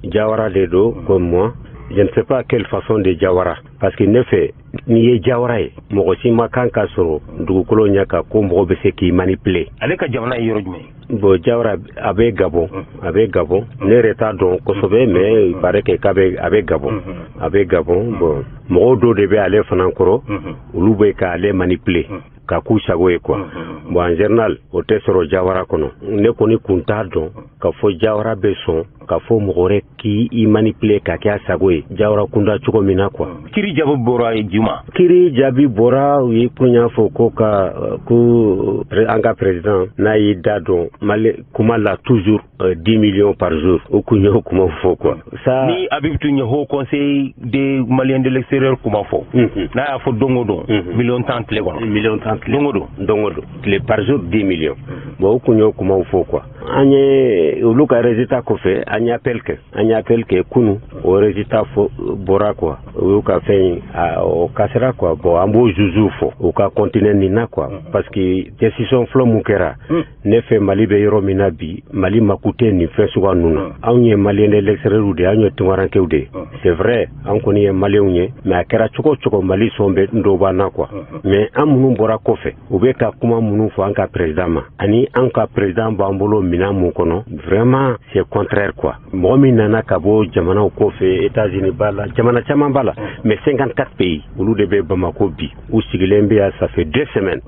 Jawara de do comme moi je ne sais pas quelle façon de Jawara parce que ne fait ni Jawara ye mɔgɔ si ma kan ka sɔrɔ dugukolo ɲɛ kan ko mɔgɔ bɛ se k'i manipuler ale ka jamana ye yɔrɔ jumɛn bon Jawara a bɛ Gabon ne yɛrɛ t'a dɔn kosɛbɛ mais il paraît que a bɛ Gabon bon mɔgɔw dɔw de bɛ ale fana kɔrɔ olu bɛ k'ale manipuler ka k'u sago ye quoi bon en général o tɛ sɔrɔ Jawara kɔnɔ ne kɔni kun t'a dɔn ka fɔ Jawara bɛ sɔn ka fɔ mɔgɔ wɛrɛ k'i manipuler ka kɛ a sago ye Jawara kunda cogo min na quoi kiri jaabi bɔra juma kiri jaabi bɔra u ye ko y'a fɔ ko an ka président n'a y'i da dɔn kuma la toujours 10 millions par jour o kun y'o kuma fɔ quoi ça ni Habib tun ye haut conseil des Maliens de l'extérieur kuma fɔ n'a y'a fɔ don o don million 10 tile kɔnɔ don o don tile par jour 10 millions bon o kun y'o kuma fɔ quoi an ye olu ka résultat kɔfɛ an y'a appel que kunu o résultat bɔra quoi o y'u ka fɛn o kasira quoi bon an b'o juju fɔ o ka continuer nin na quoi parce que décision fɔlɔ mun kɛra ne fɛ Mali bɛ yɔrɔ min na bi Mali mako tɛ nin fɛn suguya ninnu na anw ye Maliens de l'extérieur de anw ye tunkarankew de c'est vrai an kɔni ye Maliens ye mais a kɛra cogo cogo Mali sɔn bɛ dɔ b'an na quoi mais an minnu bɔra kɔfɛ u bɛ ka kuma minnu fɔ an ka président ma ani an ka président b'an bolo minɛn mun kɔnɔ vraiment c'est contraire quoi mɔgɔ min nana ka bɔ jamanaw kɔfɛ États-Unis b'a la jamana caman b'a la mais 54 pays olu de bɛ Bamako bi u sigilen bɛ yan ça fait 2 semaines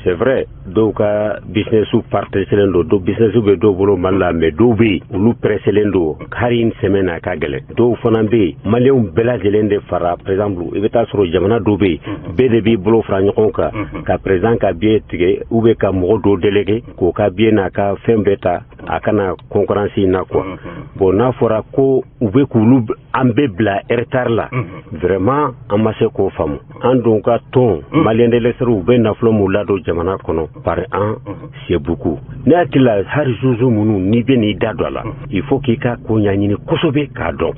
c'est vrai dɔw ka business partagelen don business bɛ dɔw bolo Mali la mais dɔw bɛ yen olu presselen don hari une semaine a ka gɛlɛn dɔw fana bɛ yen Maliens bɛɛ lajɛlen de fara par exemple i bɛ taa sɔrɔ jamana dɔw bɛ yen bɛɛ de b'i bolo fara ɲɔgɔn kan ka président ka billet tigɛ ou bien ka mɔgɔ dɔw délégué k'o ka billet n'a ka fɛn bɛɛ ta a kana concurrence in na quoi bon n'a fɔra ko u bɛ k'olu an bɛ bila retard la vraiment an ma se k'o faamu an dun ka tɔn Maliens de l'extérieur u bɛ nafolo mun ladon jamana kɔnɔ par an c'est beaucoup ne hakili la hari zuzu minnu n'i bɛ n'i da don a la il faut k'i ka ko ɲɛɲini kosɛbɛ k'a dɔn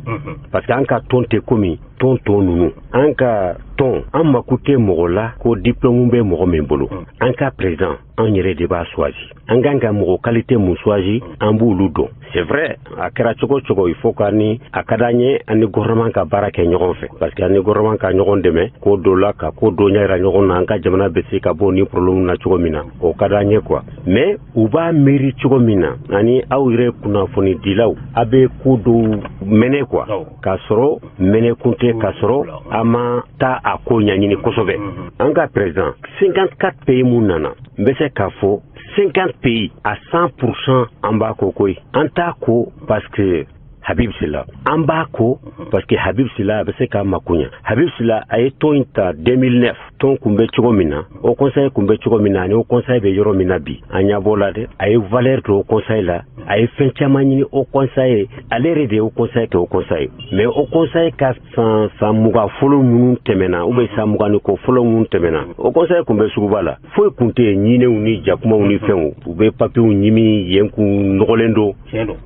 parce que an ka tɔn tɛ komi tɔn ninnu an ka tɔn an mako tɛ mɔgɔ la ko diplôme bɛ mɔgɔ min bolo an ka président an yɛrɛ de b'a choisi an kan ka mɔgɔ qualité mun choisi an b'olu dɔn c'est vrai a kɛra cogo cogo il faut ka ni a ka d'an ye an ni gouvernement ka baara kɛ ɲɔgɔn fɛ parce que an ni gouvernement ka ɲɔgɔn dɛmɛ ko dɔ la ka ko dɔ ɲɛ yira ɲɔgɔn na an ka jamana bɛ se ka bɔ ni problème na cogo min na o ka d'an ye quoi mais u b'a miiri cogo min na ani aw yɛrɛ kunnafoni dilaw a bɛ ko dɔw mɛnɛ quoi k'a sɔrɔ mɛnɛ kun tɛ k'a sɔrɔ a ma taa a ko ɲɛɲini kosɛbɛ an ka président 54 pays mun nana n bɛ se k'a fɔ 50 pays à 100% en bas kokoy. En tako parce que Habib Silla. En bas ko parce que Habib Silla a se ka makunya. Habib Silla a été en 2009. Ton kumbe chogomina. Au conseil kumbe chogomina ni au conseil be yoro mina bi. Anya bolade a eu valeur au conseil là. A eu fin chamani au conseil. Aller aider au conseil que au conseil. Mais au conseil ka sans muga follow mun temena ou be sa muga ni ko follow mun temena. Au conseil kumbe sugubala. Faut compter nyine uni jakuma uni fengu. Ou be papi nyimi yenku ngolendo.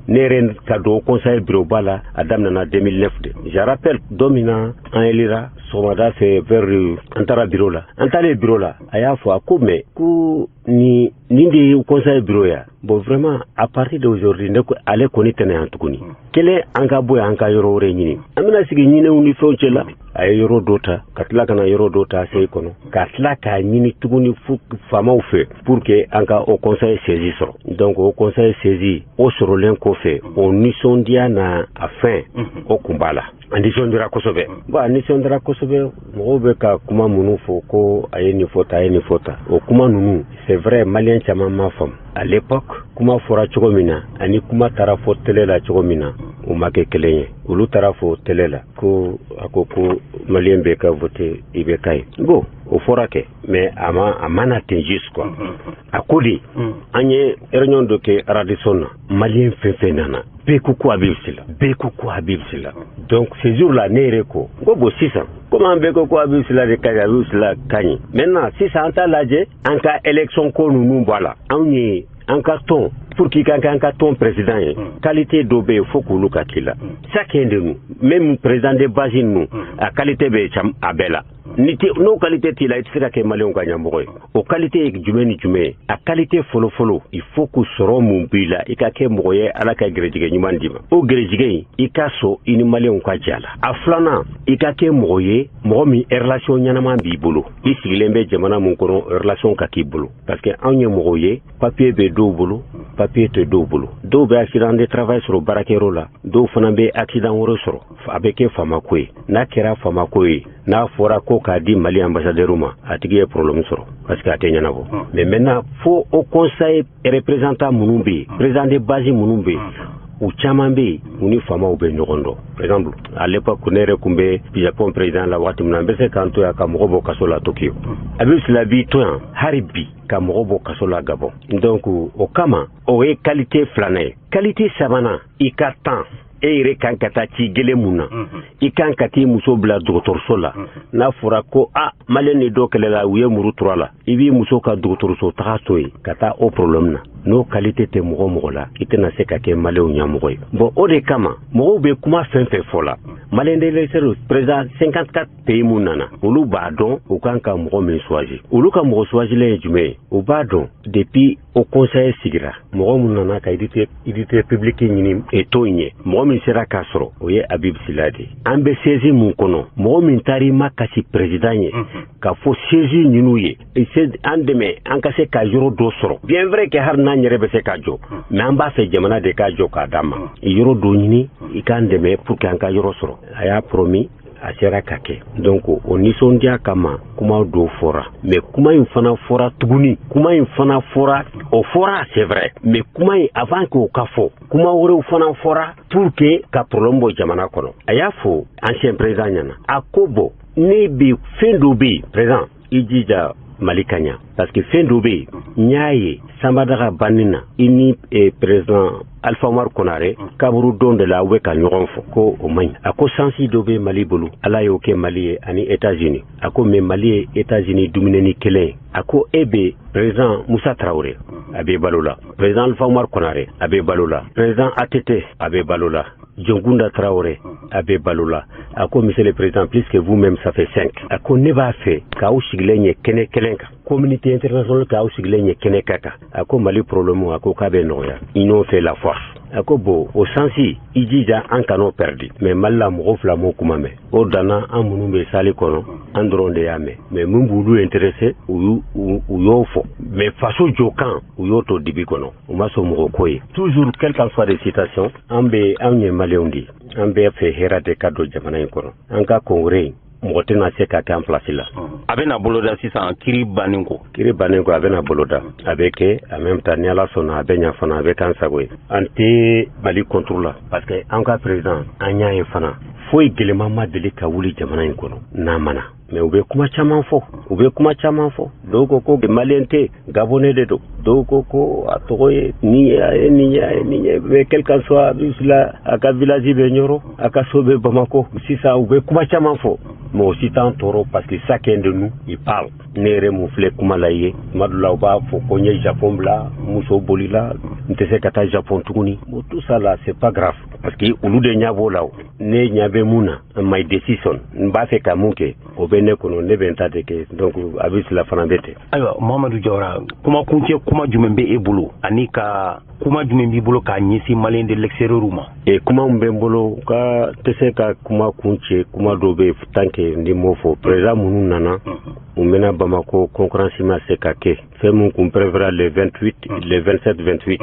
Neren kado conseil bureau bala adam nana 2009 de. Je rappelle domina en elira somada c'est vers antara bureau là. Antale bureau là aya fo akome ku ni nindi conseil bureau ya. Bon vraiment à partir d'aujourd'hui ne ko ale koni tene antukuni. Kele anga boy anga yoro re nyini. Amina sigi nyine uni fonchela ay yoro dota katla kana yoro dota sey kono. Katla ka nyini tuguni fama ou fait pour que anga au conseil saisi soro. Donc au conseil saisi au soro len ko fait on nisondia na afin au kumbala. Andison dira kosobe. Ba andison dira kosobe mo be ka kuma munu fo ko ayeni fota. O kuma nunu c'est vrai malien chama ma femme. À l'époque kuma fora chogomina ani kuma tarafo telela chogomina o make kelenye. Ulu tarafo telela ko akoko malien be ka voter ibekai. Go o fora ke mais amana tenjus quoi. Akodi anye réunion de ke radisona malien fefenana. Beku ko Habib Silla. Donc ces jours-là nereko gogo 600. Comment beko ko Habib Silla de Kaya Habib Silla kani. Maintenant 600 anta laje anka élection ko nous voilà. Anni anka ton pour qui anka ton président qualité d'obé faut que lukatila. Chacun de nous même président de Bazin nous a qualité be cham abela. n'o qualité t'i la i tɛ se ka kɛ maliyɛnw ka ɲɛmɔgɔ ye o qualité ye jumɛn ni jumɛn ye a qualité fɔlɔ il faut que sɔrɔ mun b'i la i ka kɛ mɔgɔ ye ala ka gɛrɛjɛgɛ ɲuman d'i ma o gɛrɛjɛgɛ in i ka so i ni maliyɛnw ka jɛ a la a filanan i ka kɛ mɔgɔ ye mɔgɔ min relation ɲɛnama b'i bolo i sigilen bɛ jamana mun kɔnɔ relation ka k'i bolo parce que anw ye mɔgɔw ye papier bɛ dɔw bolo papier tɛ dɔw bolo dɔw bɛ accident de travail sɔrɔ baarakɛyɔrɔ la dɔw fana bɛ accident wɛrɛ sɔrɔ a bɛ kɛ famako ye n'a kɛra famako ye n'a fɔra ko k'a di Mali ambassadeur ma a tigi ye problème sɔrɔ parce que a tɛ ɲɛnabɔ mais maintenant fo au conseil représentant minnu bɛ yen président de base minnu bɛ yen u caman bɛ yen u ni faamaw bɛ ɲɔgɔn dɔn par exemple à l'époque ne yɛrɛ tun bɛ Japon président la waati min na n bɛ se k'an to yan ka mɔgɔ bɔ kaso la Tokyo a bɛ sila b'i to yan hali bi ka mɔgɔ bɔ kaso la Gabon donc o kama o ye qualité filanan ye qualité sabanan i ka temps e yɛrɛ kan ka taa ci gɛlɛn mun na i kan ka t'i muso bila dɔgɔtɔrɔso la n'a fɔra ko maliyɛn ni dɔ kɛlɛla u ye muru tura la i b'i muso ka dɔgɔtɔrɔso taga to yen ka taa o problème na n'o qualité tɛ mɔgɔ la i tɛna se ka kɛ maliyɛnw ɲɛmɔgɔ ye bon o de kama mɔgɔw bɛ kuma fɛn fɛn fɔ la maliyɛn d'élection président 54 pays mun nana olu b'a dɔn u kan ka mɔgɔ min choisir olu ka mɔgɔ choisilen ye jumɛn ye u b'a dɔn depuis o conseil sigira mɔgɔ mun nana ka identité publique ɲini to ɲɛ mɔgɔ min sera k'a sɔrɔ o ye Habib Sila de an bɛ siège mun kɔnɔ mɔgɔ min taara i ma kasi président ye ka fɔ siège ɲinu ye an dɛmɛ an ka se ka yɔrɔ dɔ sɔrɔ bien vrai que har n'an yɛrɛ bɛ se ka jɔ mais an b'a fɛ jamana de ka jɔ k'a d'a ma yɔrɔ dɔ ɲini i k'an dɛmɛ pour que an ka yɔrɔ sɔrɔ a y'a promis a sera ka kɛ donc o nisɔndiya kama kuma dɔw fɔra mais kuma in fana fɔra tuguni kuma in fana fɔra o fɔra c'est vrai mais kuma in avant que o ka fɔ kuma wɛrɛw fana fɔra pour que ka problème bɔ jamana kɔnɔ a y'a fɔ ancien président ɲɛna a ko bɔ ne bɛ fɛn dɔ bɛ yen président i jija Mali ka ɲa parce que fɛn dɔ bɛ yen n y'a ye Sanbadaga banni na i ni président Alpha Omar Konare kaburu don de la u bɛ ka ɲɔgɔn fɔ ko o man ɲi a ko sansi dɔ bɛ Mali bolo ala y'o kɛ Mali ye ani États-Unis a ko mais Mali ye États-Unis duminɛni kelen ye a ko e bɛ président Musa Traoré a bɛ balo la président Alpha Omar Konare a bɛ balo la président ATT a bɛ balo la Jongunda Traoré a bɛ balo la a ko monsieur le président plus que vous-même ça fait 5 a ko ne b'a fɛ k'aw sigilen ye kɛnɛ kelen kan communauté internationale k'aw sigilen ye kɛnɛ ka kan a ko Mali problème a ko k'a bɛ nɔgɔya union fait la force a ko bon o sansi i jija an kan'o perdi mais Mali la mɔgɔ fila m'o kuma mɛn o danna an minnu bɛ salle kɔnɔ an dɔrɔn de y'a mɛn mais min b'olu intéressé u y'o fɔ mais faso jɔ kan u y'o to dibi kɔnɔ u ma sɔn mɔgɔ ko ye toujours quelle qu'en soit les situations an ye maliyɛnw de an bɛ fɛ hɛrɛ de ka don jamana in kɔnɔ an ka congrès mɔgɔ tɛna se ka kɛ an place la a bɛna boloda sisan kiri bannen ko a bɛna boloda a bɛ kɛ en même temps ni ala sɔnna a bɛ ɲa fana a bɛ k'an sago ye an tɛ Mali contre la parce que an ka président an y'a ye fana foyi gɛlɛman ma deli ka wuli jamana in kɔnɔ n'a mana mais u bɛ kuma caman fɔ dɔw ko maliyɛn tɛ gabonais de don dɔw ko a tɔgɔ ye nin ye mais quel que soit bisila a ka village bɛ ɲɔrɔ a ka so bɛ Bamako sisan u bɛ kuma caman fɔ mais aussi t'en tɔɔrɔ parce que chacun de nous il parle ne yɛrɛ mun filɛ kuma la ye tuma dɔ la u b'a fɔ ko n ye Japon bila muso bolila n tɛ se ka taa Japon tuguni bon tout ça là c'est pas grave parce que olu de ɲɛ b'o la ne ɲɛ bɛ mun na my decision n b'a fɛ ka mun kɛ o bɛ ne kɔnɔ ne bɛ n ta de kɛ donc a bɛ sila fana bɛ ten. ayiwa Mamadu Jawara kuma kuncɛ kuma jumɛn bɛ e bolo ani ka kuma jumɛn b'i bolo k'a ɲɛsin maliyɛn de l'extérieur ma. kuma min bɛ n bolo ka tɛ se ka kuma kuncɛ kuma dɔ bɛ tant que n m'o fɔ président minnu nana u mɛna Bamako concurrence ma se ka kɛ fɛn min kun préférera le 28 le 27 28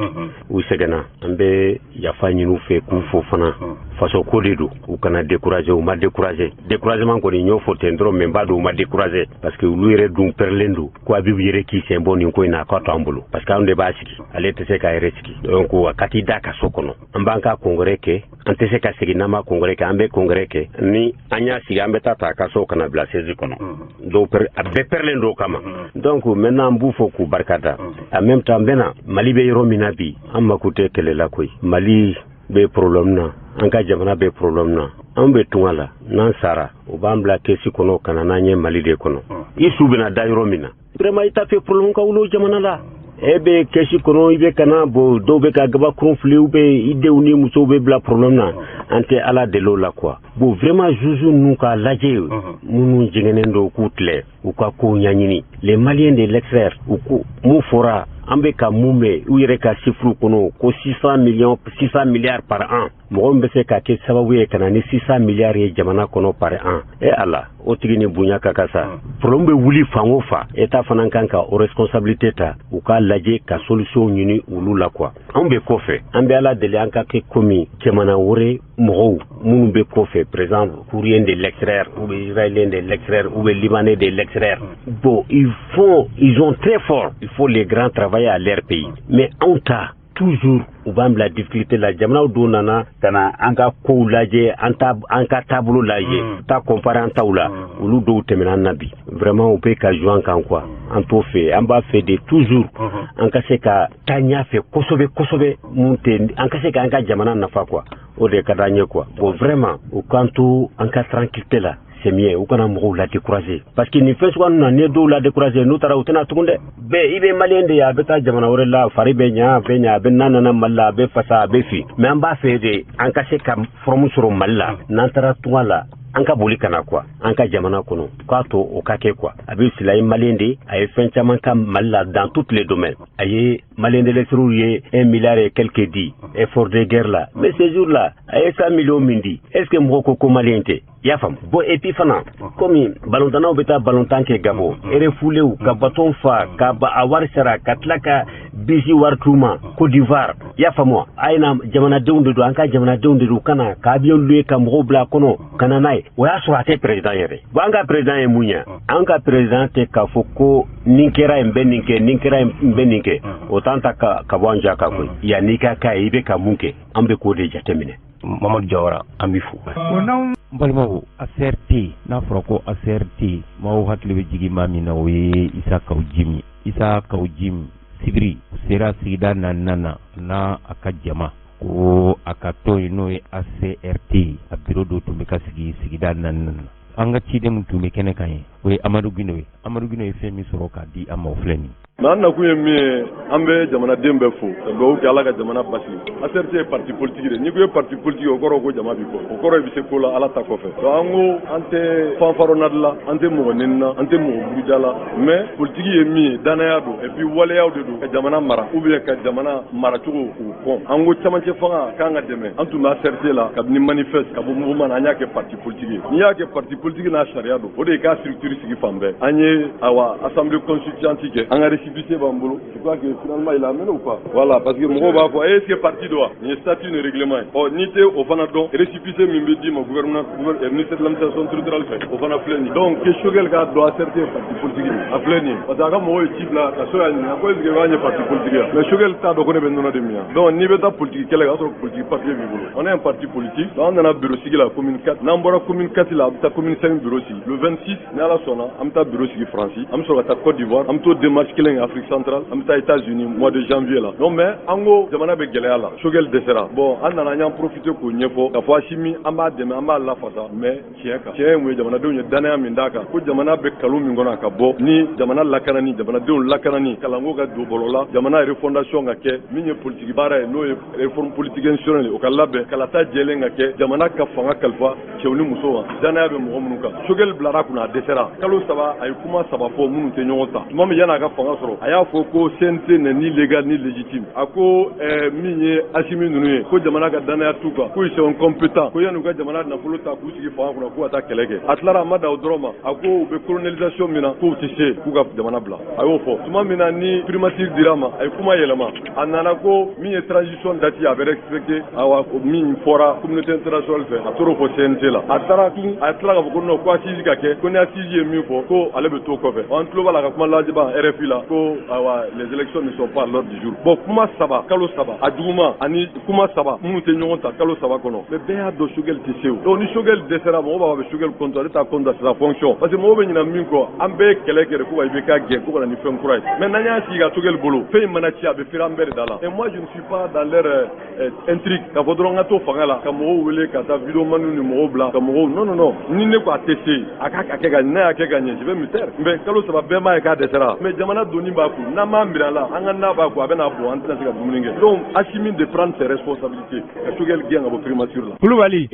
u sɛgɛnna an bɛ yafa ɲini u fɛ k'u fo fana faso ko de don u kana décourager u ma décourager découragement kɔni n y'o fɔ ten dɔrɔn mais n b'a dɔn u ma décourager parce que olu yɛrɛ dun pɛrɛlen don ko Habibu yɛrɛ k'i sen bɔ nin ko in na a ka to an bolo parce que anw de b'a sigi ale tɛ se k'a yɛrɛ sigi donc a ka t'i da ka so kɔnɔ an b'an ka congrès kɛ an tɛ se ka segin n'an ma congrès kɛ an bɛ congrès kɛ ni an y'a sigi an bɛ taa a ka so kana bila siège kɔnɔ donc a bɛɛ pɛrɛlen don o kama donc maintenant an b'u fɔ k'u barikada en même temps n bɛna Mali bɛ yɔrɔ min na bi an mako tɛ kɛlɛ la koyi Mali bɛ problème na an ka jamana bɛ problème na an bɛ tunga la n'an sara o b'an bila kɛsi kɔnɔ ka na n'an ye Mali de kɔnɔ i su bɛna da yɔrɔ min na vraiment i t'a fɛ problème ka wuli o jamana la ebe keshi kono ibe kana bo do be ka gaba konflit ou be ide uni muso be bla problème na ante ala de lo la quoi bo vraiment juju nous ka laje munu jingenendo kutle ou ka ko nyanyini les maliens de l'extérieur ou ko mu fora ambe ka mume ou yere ka chiffre kono ko 600 milliards par an mo be se ka ke sababu e kana ni 600 milliards ye jamana kono par an e ala o tigini bunya ka kasa problème be wuli fango fa eta fanan kanka o responsabilité ta ou ka laje ka solution nyini ulu la quoi ambe ko fe ambe ala de anka ke komi kemana wore mo munu be ko fe par exemple courrier de l'extérieur ou israélien de l'extérieur ou libanais de l'extérieur bon ils ont très fort il faut les grands travailler à leur pays mais on t'a toujours ou bam la difficulté la jamna do nana kana anka ko laje anka tableau laje ta comparer taula ulu do temena nabi vraiment on peut ka jouer kan quoi en tout fait on va faire de toujours anka se ka tanya fait kosobe monter anka se ka anka jamana nafa quoi o de kadanye quoi bon vraiment au kanto anka tranquillité là c'est mieux ou kana mo la décourager parce que ni fait soit na ne do la décourager no tara utena tukunde be ibe malien de ya beta jamana wore la fari be nya be nana malla be fasa be fi mais on va faire de anka se ka formu sur malla nantara tuwala anka boli kana quoi anka jamana kono quoi to o kake quoi abi silay malende ay fen chaman kam malla dans tous les domaines ay malende les rouillé 1 milliard et quelques dit effort de guerre là mais ces jours là ay 100 millions mindi est-ce que moko ko maliente ya fam bo et puis fana comme balontana obeta balontan ke gabo ere foulé ou ka baton fa ka ba awar sara katlaka bisi wartuma Côte d'Ivoire ya famo ayna jamana dewnde do anka jamana dewnde do kana ka biyo lué ka mro bla kono kana nay waya surate président yere banga président e munya anka président te ka foko ninkera mbeninke otanta ka bwanja ka ko ya nika ka ibe ka munke ambe ko de jatemine Mamadou Diawara amifu balimaw ACRT n'a fɔra ko ACRT maaw hakili bɛ jigi maa min na o ye Isa Kawu Jim Sibiri sera sigida naaninan na a ka jama ko a ka tɔn ye n'o ye ACRT a biro dɔ tun bɛ ka sigi sigida naaninan na an ka ciden min tun bɛ kɛnɛ kan ye o ye Amadu Gino ye fɛn min sɔrɔ k'a di an ma o filɛ nin an nakun ye min ye an bɛ jamanaden bɛɛ fo ka dugawu kɛ ala ka jamana basigi ACRT ye parti politique de n'i ko ye parti politique o kɔrɔ ko jama b'i kɔ o kɔrɔ i bɛ se ko la ala ta kɔfɛ donc an ko an tɛ fanfaronade la an tɛ mɔgɔ neni na an tɛ mɔgɔ buruja la mais politique ye min ye danaya don et puis waleyaw de don ka jamana mara ou bien ka jamana mara cogo k'u kɔn an ko camancɛ fanga k'an ka dɛmɛ an tun bɛ ACRT la kabini manifeste ka bɔ mouvement na an y'a kɛ parti politique ye n'i y'a kɛ parti politique n'a sariya don o de ye k'a structure sigi fan bɛɛ an ye assemblée constituante kɛ an ka récépissé b'an bolo je crois que finalement il a amené ou pas voilà parce que mɔgɔw b'a fɔ est-ce que parti do wa nin ye statut ni règlement ye n'i tɛ o fana dɔn récépissé min bɛ d'i ma gouvernement ministère de l'administration territoriale fɛ o fana filɛ nin ye donc que Choguel k'a dɔn ACRT ye parti politique de a filɛ nin ye parce que a ka mɔgɔw ye ci bila ka so y'a ɲininka ko est-ce que k'an ye parti politique ya mais Choguel t'a dɔn ko ne bɛ nɔnɔ de min yan donc n'i bɛ taa politique kɛlɛ k'a sɔrɔ politique papier b'i bolo on est un parti politique donc an nana bureau sigi la commune 4 n'an bɔra commune 4 la a bɛ taa commune 5 bureau sigi le 26 ni ala sɔnna an bɛ taa bureau sigi Faransi an bɛ sɔrɔ ka taa Côte d'Ivoire an bɛ t'o démarche kelen kɛ Afrique centrale an bɛ taa États-Unis mois de janvier la non mais an ko jamana bɛ gɛlɛya la Choguel dɛsɛra bon an nana an y'an profiter k'o ɲɛfɔ k'a fɔ Asimi an b'a dɛmɛ an b'a lafasa mais tiɲɛ kan tiɲɛ ye mun ye jamanadenw ye danaya min d'a kan ko jamana bɛ kalo min kɔnɔ a ka bɔ ni jamana lakanani jamanadenw lakanani kalanko ka don bɔlɔ la jamana refondation ka kɛ min ye politique baara ye n'o ye réforme politique institutionnelle ye o ka labɛn kalata jɛlen ka kɛ jamana ka fanga kalifa cɛw ni muso ma danaya bɛ mɔgɔ minnu kan Choguel bilara kunna a dɛsɛra kalo saba a ye kuma saba fɔ minnu tɛ ɲɔgɔn ta tuma min yan'a ka fanga sɔrɔ a y'a fɔ ko CNT n'est ni légal ni légitime a ko min ye Asimi ninnu ye ko jamana ka danaya t'u kan ko ils sont compétents ko yan'u ka jamana nafolo ta k'u sigi fanga kunna k'u ka taa kɛlɛ kɛ a tilara a ma da o dɔrɔn ma a ko u bɛ colonisation min na k'u tɛ se k'u ka jamana bila a y'o fɔ tuma min na ni primature dira ma a ye kuma yɛlɛma a nana ko min ye transition date a bɛ respecté awa min fɔra communauté internationale fɛ a tor'o fɔ CNT la a taara tun a tila k'a fɔ ko non ko assise ka kɛ ko ni assise ye min fɔ ko ale bɛ t'o kɔfɛ an tulo b'a la ka kuma lajiban RFI la ko awa les élections ne sont pas à l'ordre du jour bon kuma saba kalo saba a juguma ani kuma saba minnu tɛ ɲɔgɔn ta kalo saba kɔnɔ mais bɛɛ y'a dɔn Choguel tɛ se o donc ni Choguel dɛsɛra mɔgɔw b'a fɔ Choguel contre ale t'a contre sa fonction parce que mɔgɔw bɛ ɲinɛ min kɔ an bɛɛ ye kɛlɛ kɛ de ko wa i bɛ k'a gɛn ko ka na ni fɛn kura ye mais n'an y'a sigi ka Choguel bolo fɛn in mana ci a bɛ feere an bɛɛ de da la et moi je ne suis pas dans leur intrigue k'a fɔ dɔrɔn n ka to fanga la ka mɔgɔw wele ka taa vidéo man ni mɔgɔw bila ka mɔgɔw non ni ne ko a tɛ se a k'a kɛ ka n'a y'a y'a kɛ ka ɲɛ je vais me taire mais kalo 3 bɛɛ m'a ye k'a dɛsɛra mais jamana donni b'a kun n'an m'a mir'a la an ka n'a b'a kun a bɛna bɔ an tɛna se ka dumuni kɛ donc Assimi de prendre ses responsabilités ka Choguel gɛn ka bɔ primature la Kulubali